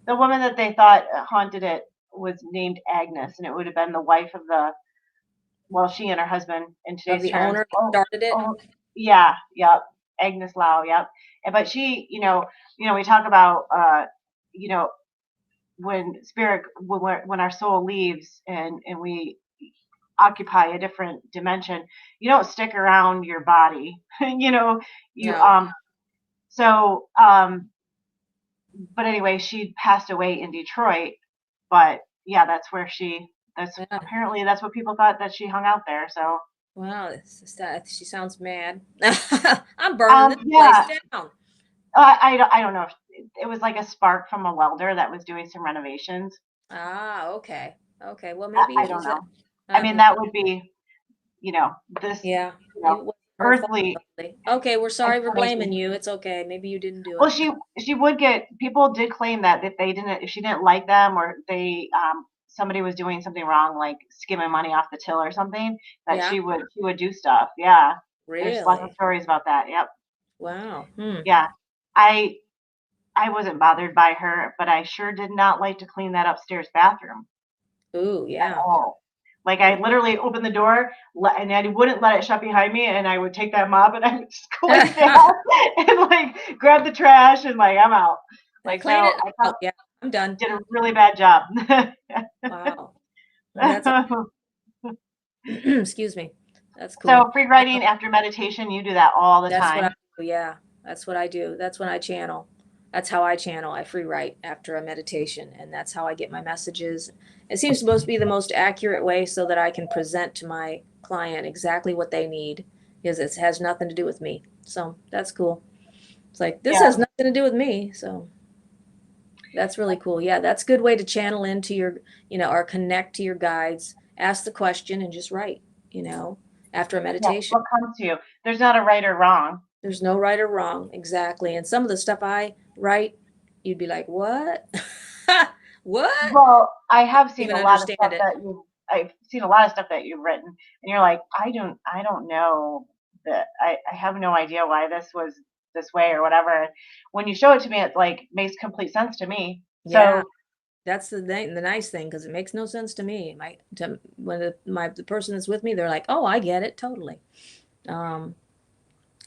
the woman that they thought haunted it was named Agnes, and it would have been the wife of the well, she and her husband in Of today's the terms. owner that Oh, started it. oh, yeah, yep. Agnes Lau, yep. But she, we talk about, you know, when our soul leaves and we occupy a different dimension, you don't stick around your body, you, No. so, but anyway, she passed away in Detroit, but yeah, Yeah. that's what people thought that she hung out there. So, Wow, she sounds mad. I'm burning this place yeah, down. I don't know. It was like a spark from a welder that was doing some renovations. Ah, okay. Okay. Well, maybe I it don't was know. I mean, uh, that would be, you know, this, yeah, you maybe know, it wasn't her fault. earthly Probably. Okay, we're sorry we're blaming explanation. you. It's okay. Maybe you didn't do Well, it. she would get people did claim that if they didn't if she didn't like them or they somebody was doing something wrong like skimming money off the till or something that Yeah, she would do stuff. Yeah, there's lots of really? stories about that. Yep. Wow. Hmm. Yeah. I I wasn't bothered by her, but I sure did not like to clean that upstairs bathroom Ooh, at yeah. all. Like, I literally opened the door, and I wouldn't let it shut behind me, and I would take that mop and I would just go like that and, like, grab the trash and, like, I'm out. Like, Clean so it. I Oh, probably yeah. I'm done. did a really bad job. Wow. Well, that's excuse me. That's cool. So free writing after meditation, you do that all the That's what I time. do. Yeah, that's what I do. That's when I channel. That's how I channel. I free write after a meditation, and that's how I get my messages. It seems supposed to be the most accurate way so that I can present to my client exactly what they need because it has nothing to do with me. So that's cool. It's like, this Yeah. has nothing to do with me. So that's really cool. Yeah, that's a good way to channel into your, or connect to your guides, ask the question and just write, after a Yeah, meditation. what comes to you. There's not a right or wrong. There's no right or wrong. Exactly. And some of the stuff I write, you'd be like, what? What? Well, I have seen Even a lot of understand stuff it. that I've seen a lot of stuff that you've written, and you're like, I don't know that I have no idea why this was this way or whatever. When you show it to me, it like makes complete sense to me. Yeah. So That's the nice thing because it makes no sense to me. When the person that's with me, they're like, "Oh, I get it totally." Um,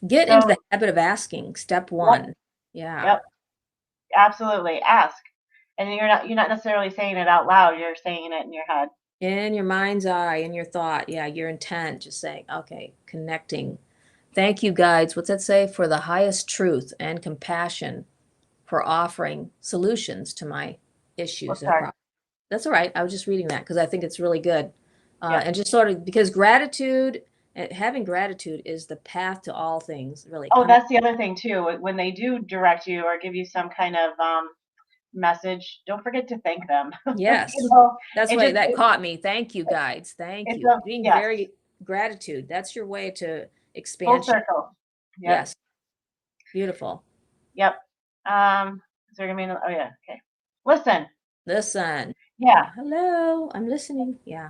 get into the so habit of asking. Step yep, one. Yeah. yep, absolutely. Ask. And you're not necessarily saying it out loud, you're saying it in your head. In your mind's eye, in your thought. Yeah, your intent. Just saying, okay, connecting. Thank you, guides. What's that say? For the highest truth and compassion for offering solutions to my Oh, issues and sorry. problems. That's all right. I was just reading that because I think it's really good. Yep. And just sort of because having gratitude is the path to all things, really. Oh, Coming, that's the other thing too. When they do direct you or give you some kind of message, don't forget to thank them. yes, that's It why just that caught me. Thank you, guides. Thank it's you. a Being yes, very gratitude. That's your way to full expansion. circle. Yep, Yes, beautiful. yep. Is there gonna be another? Oh yeah, okay. Listen, Listen. yeah. Hello, I'm listening. Yeah.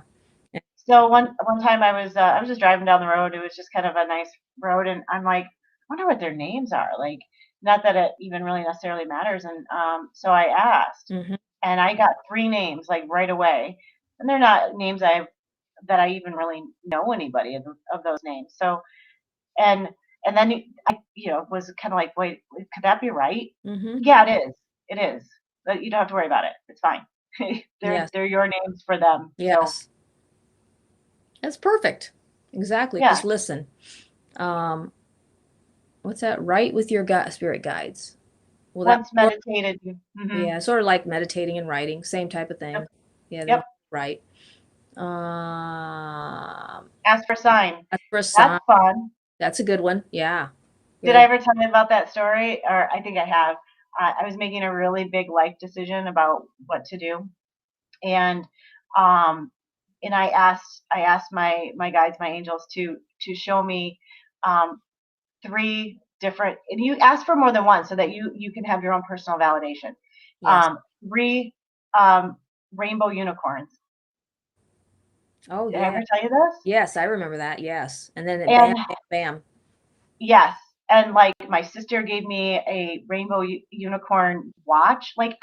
So one time I was just driving down the road. It was just kind of a nice road, and I'm like, I wonder what their names are. Like, not that it even really necessarily matters. And so I asked, Hmm. and I got three names like right away, and they're not names that I even really know anybody of those names. So and and then I was kind of like, wait, could that be right? Hmm. Yeah, it is. It is. But you don't have to worry about it. It's fine. they're Yes. they're your names for them. So Yes. That's perfect. Exactly. yeah, Just listen. Um, what's that? Write with your spirit guides. Well, that once meditated. Mhm. yeah, sort of like meditating and writing, same type of Yep. thing. Yeah, Yep. then write. Um, Ask for sign. that's for a That's sign. fun. That's a good one. Yeah. Did I Really. ever tell you about that story? Or I think I have. I was making a really big life decision about what to do, and um, I asked my guides, my angels, to show me um, three different. And you ask for more than one, so that you can have your own personal validation. Yes. Three um, rainbow unicorns. Oh, Did I yeah. ever tell you this? Yes, I remember that. Yes. And then bam, And bam, bam. yes, and, like, my sister gave me a rainbow u unicorn watch. Like,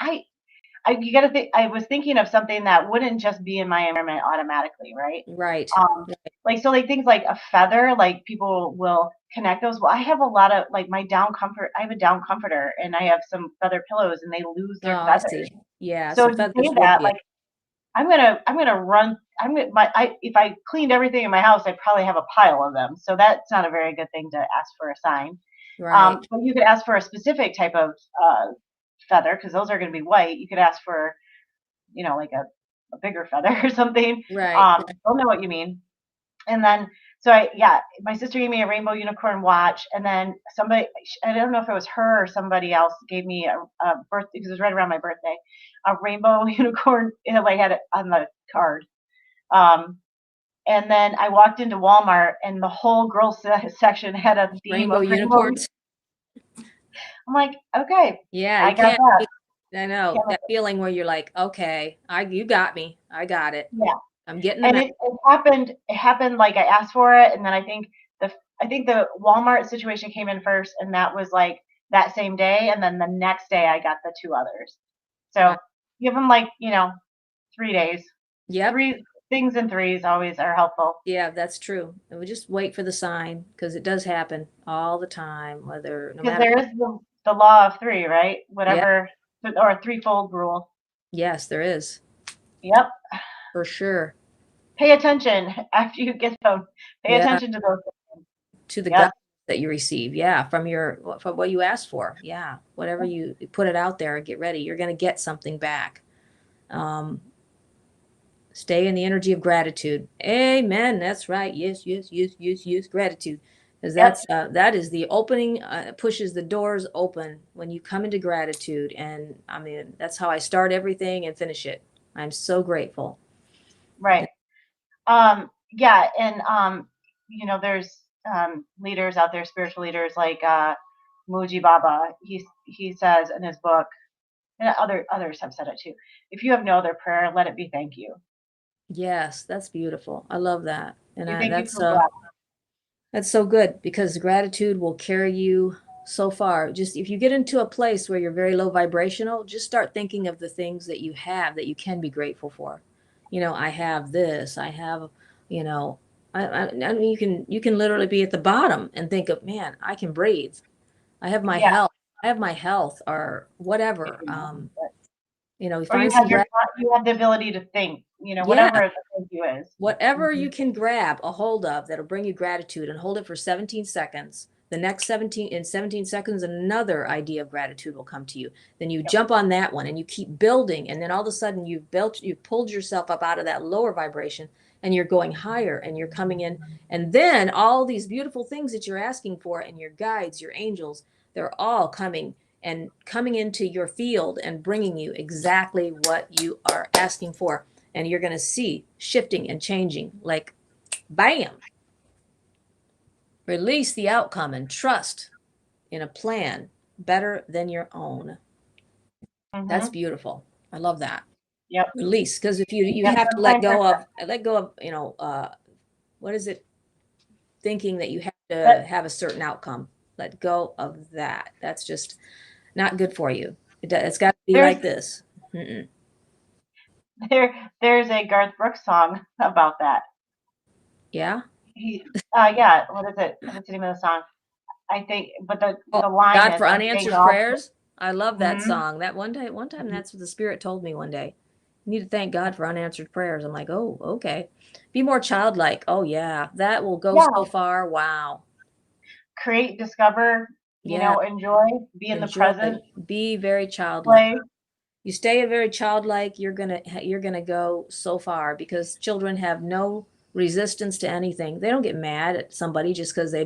you gotta think I was thinking of something that wouldn't just be in my environment automatically, right? Right. Um, Right. like, things like a feather, like, people will connect those. Well, I have a lot of like, I have a down comforter, and I have some feather pillows, and they lose Oh, their I feathers. see. Yeah. So So to say feathers would that, be like, if I cleaned everything in my house, I'd probably have a pile of them. So that's not a very good thing to ask for a sign. right. But you could ask for a specific type of feather because those are going to be white. You could ask for, like a bigger feather or something. Right. They'll know what you mean. And then, so yeah, my sister gave me a rainbow unicorn watch, and then I don't know if it was her or somebody else, gave me a birthday because it was right around my birthday, a rainbow unicorn. Like had it on the card. Um, and then I walked into Walmart, and the whole girls section had a theme Rainbow of rainbow. unicorns. I'm like, okay, Yeah, I you got can't. that. I know Can't- that feeling where you're like, okay, you got me. I got it. Yeah, I'm getting the and message. it happened. It happened like I asked for it, and then I think the Walmart situation came in first, and that was like that same day, and then the next day I got the 2 others. Wow. So give them like, 3 days. Yep. 3 things in threes always are helpful. Yeah, that's true. And we just wait for the sign because it does happen all the time, whether no Because matter. there is the law of 3, right? Yeah. Whatever, or a threefold rule. Yes, there is Yep. for sure. Pay attention after you get them. Pay Yeah, attention to those things. to the Yep. guidance that you receive. Yeah, from what you asked for. Yeah, whatever you put it out there, get ready. You're going to get something back. Um, Stay in the energy of gratitude. Amen. That's right. Yes, yes, yes, yes, yes. Gratitude, because Yep. that is the opening. Pushes the doors open when you come into gratitude, and I mean that's how I start everything and finish it. I'm so grateful. Right. Yeah, and there's leaders out there, spiritual leaders like Muji Baba. He says in his book, and others have said it too. If you have no other prayer, let it be thank you. Yes, that's beautiful. I love that, and You thank you that's for blessing. that's so good because gratitude will carry you so far. Just if you get into a place where you're very low vibrational, just start thinking of the things that you have that you can be grateful for. I have this. I have, you know, I mean, you can literally be at the bottom and think of, man, I can breathe. I have my Yeah. health. I have my health, or whatever. You Or you find some have you have the ability to think, yeah, whatever the thank you is. whatever Mhm. you can grab a hold of that'll bring you gratitude, and hold it for 17 seconds. The next 17 seconds, another idea of gratitude will come to you. Then you Yep. jump on that one and you keep building. And then all of a sudden you've pulled yourself up out of that lower vibration and you're going higher and you're coming in. And then all these beautiful things that you're asking for, and your guides, your angels, they're all coming into your field and bringing you exactly what you are asking for. And you're going to see shifting and changing like bam. Release the outcome and trust in a plan better than your own. That's Mhm. beautiful. I love that. Yep. Release, because if you Yep. have to Sometimes let go of, what is it, thinking that you have but to have a certain outcome. Let go of that. That's just not good for you. It's got to be there's like this. Mm-mm. there's a Garth Brooks song about that. Yeah. He yeah, what is it? What's the name of the song? I think, but Oh, the line God is, for I thank unanswered God. prayers. I love that Mhm. song. That one time that's what the Spirit told me one day. You need to thank God for unanswered prayers. I'm like, oh, okay. Be more childlike. Oh yeah, that will go Yeah. so far. Wow. Create, discover, Yeah, enjoy, be in the enjoy. present, Be very childlike. play. You stay very childlike, you're gonna go so far, because children have no resistance to anything. They don't get mad at somebody just because they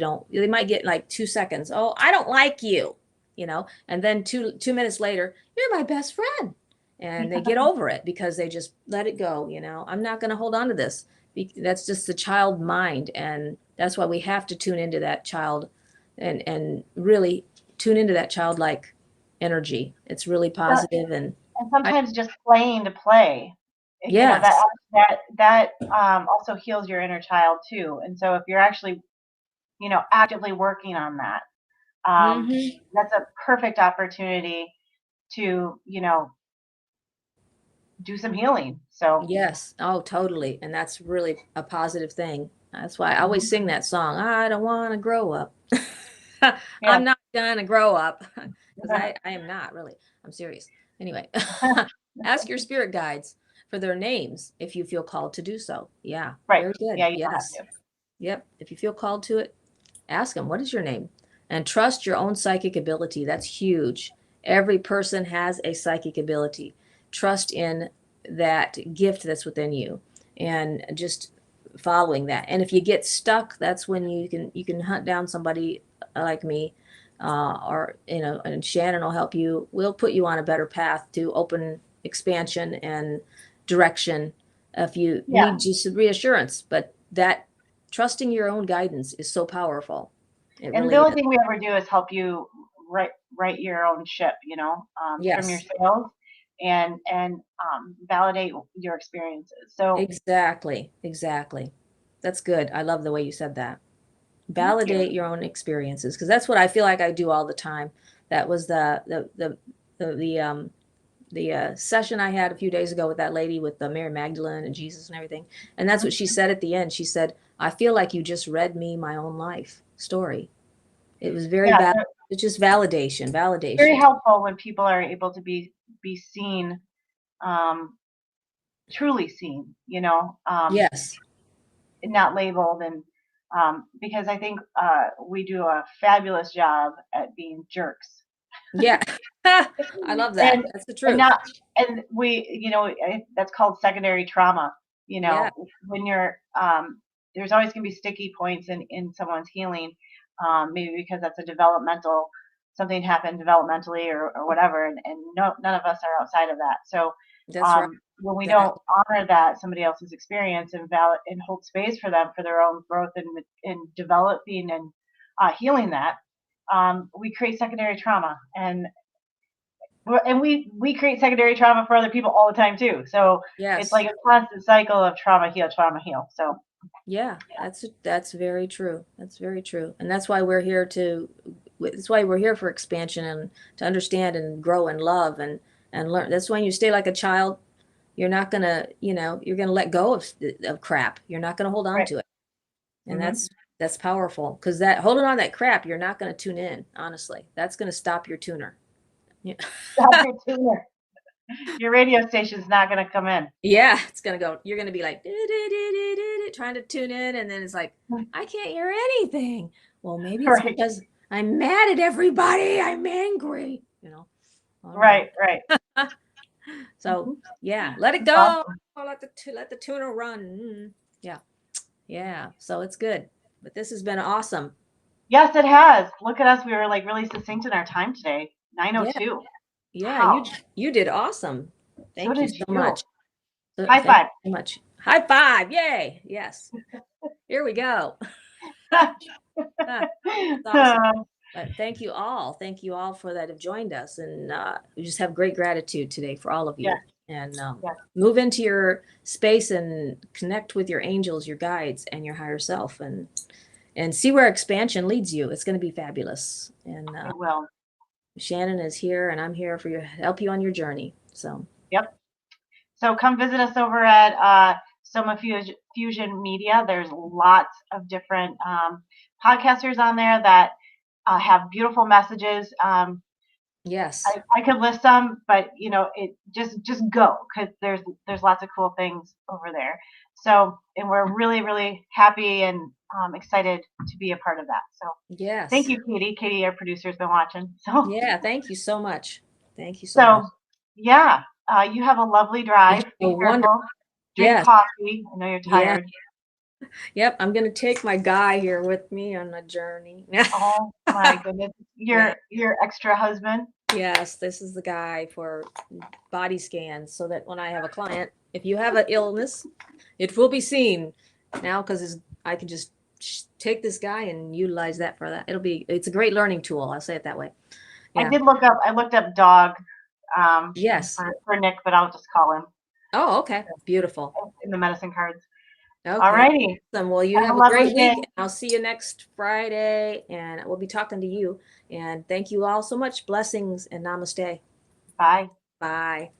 might get like 2 seconds. Oh, I don't like you, and then two minutes later, you're my best friend. And they get over it because they just let it go. I'm not going to hold on to this. That's just the child mind. And that's why we have to tune into that child, and really tune into that childlike energy. It's really Well, positive. And and I, sometimes just playing to play. That yes. also heals your inner child too. And so if you're actually, actively working on that, Hmm. that's a perfect opportunity to, do some healing. So, Yes. Oh, totally. And that's really a positive thing. That's why I always mhm. sing that song. I don't want to grow up. Yeah. I'm not gonna grow up, because I am not really. I'm serious. Anyway, ask your spirit guides for their names if you feel called to do so. Yeah, Right. very good. Yeah, you don't have Yes. to. Yep. If you feel called to it, ask them, what is your name? And trust your own psychic ability. That's huge. Every person has a psychic ability. Trust in that gift that's within you, and just following that. And if you get stuck, that's when you can hunt down somebody like me, or and Shannon will help you. We'll put you on a better path to open expansion and direction if you Yeah. need just reassurance. But that trusting your own guidance is so powerful. It And the really only is. thing we ever do is help you write your own ship, trim your Yes, sails and validate your experiences. So, exactly. Exactly. That's good. I love the way you said that. thank you. Validate your own experiences, because that's what I feel like I do all the time. That was the session I had a few days ago with that lady with the Mary Magdalene and Jesus and everything. And that's what she said at the end. She said, I feel like you just read me my own life story. It was very Yeah, it's just validation, very validation. helpful when people are able to be seen, truly seen, Yes. not labeled, and because I think we do a fabulous job at being jerks. Yeah. I love that. and That's the and truth. not and we that's called secondary trauma. Yeah. When you're there's always going to be sticky points in someone's healing, maybe because that's a developmental, something happened developmentally or whatever, and no, none of us are outside of that. So That's right. when we don't Exactly. honor that somebody else's experience and hold space for them for their own growth and developing and healing that, we create secondary trauma, and we create secondary trauma for other people all the time too. So it's Yes. like a constant cycle of trauma heal. So Yeah, that's very true. That's very true. And that's why we're here that's why we're here for expansion and to understand and grow and love and learn. That's when you stay like a child, you're not gonna, you're gonna let go of crap. You're not gonna hold on right. to it. And Mm-hmm. that's powerful because that holding on to that crap, you're not gonna tune in, honestly. That's gonna stop your tuner. Yeah. Stop your tuner. Your radio station's not going to come in. Yeah, it's gonna go. You're gonna be like trying to tune in, and then it's like I can't hear anything. Well, maybe it's Right. because I'm mad at everybody. I'm angry. I don't know. Right. Right. So Mm-hmm. yeah, let it That's go. awesome. Let the tuner run. Yeah, yeah. So it's good. But this has been awesome. Yes, it has. Look at us. We were like really succinct in our time today. Yeah, 9:02. yeah. Wow. You did awesome. So Thank you did so you. much. High Thank five. you so much. High five! Yay! Yes. Here we go. That's awesome. But thank you all. Thank you all for that have joined us. And we just have great gratitude today for all of Yes. you. And Yes. move into your space and connect with your angels, your guides, and your higher self, and see where expansion leads you. It's going to be fabulous. And It will. Shannon is here, and I'm here for you, help you on your journey. So Yep. So come visit us over at Soma Fusion Media. There's lots of different podcasters on there that have beautiful messages. yes, I could list some, but it just go, because there's lots of cool things over there. So, and we're really really happy and excited to be a part of that. So thank yes, you, Katie. Katie, our producer, has been watching. So yeah. Thank you so much. Thank you so much. so yeah, you have a lovely drive. A Be wonderful. careful. Drink Yes, coffee. I know you're yeah. tired. Yep, I'm gonna take my guy here with me on a journey. Oh my goodness, Yeah. your extra husband. Yes, this is the guy for body scans so that when I have a client, if you have an illness, it will be seen now because I can just take this guy and utilize that for that. It's a great learning tool. I'll say it that way. Yeah. I looked up dog Yes. for Nick, but I'll just call him Oh, okay. Beautiful. in the medicine cards. All Okay. righty. Awesome. Well, you Have a have a lovely great day. week. I'll see you next Friday and we'll be talking to you. And thank you all so much. Blessings and namaste. Bye. Bye.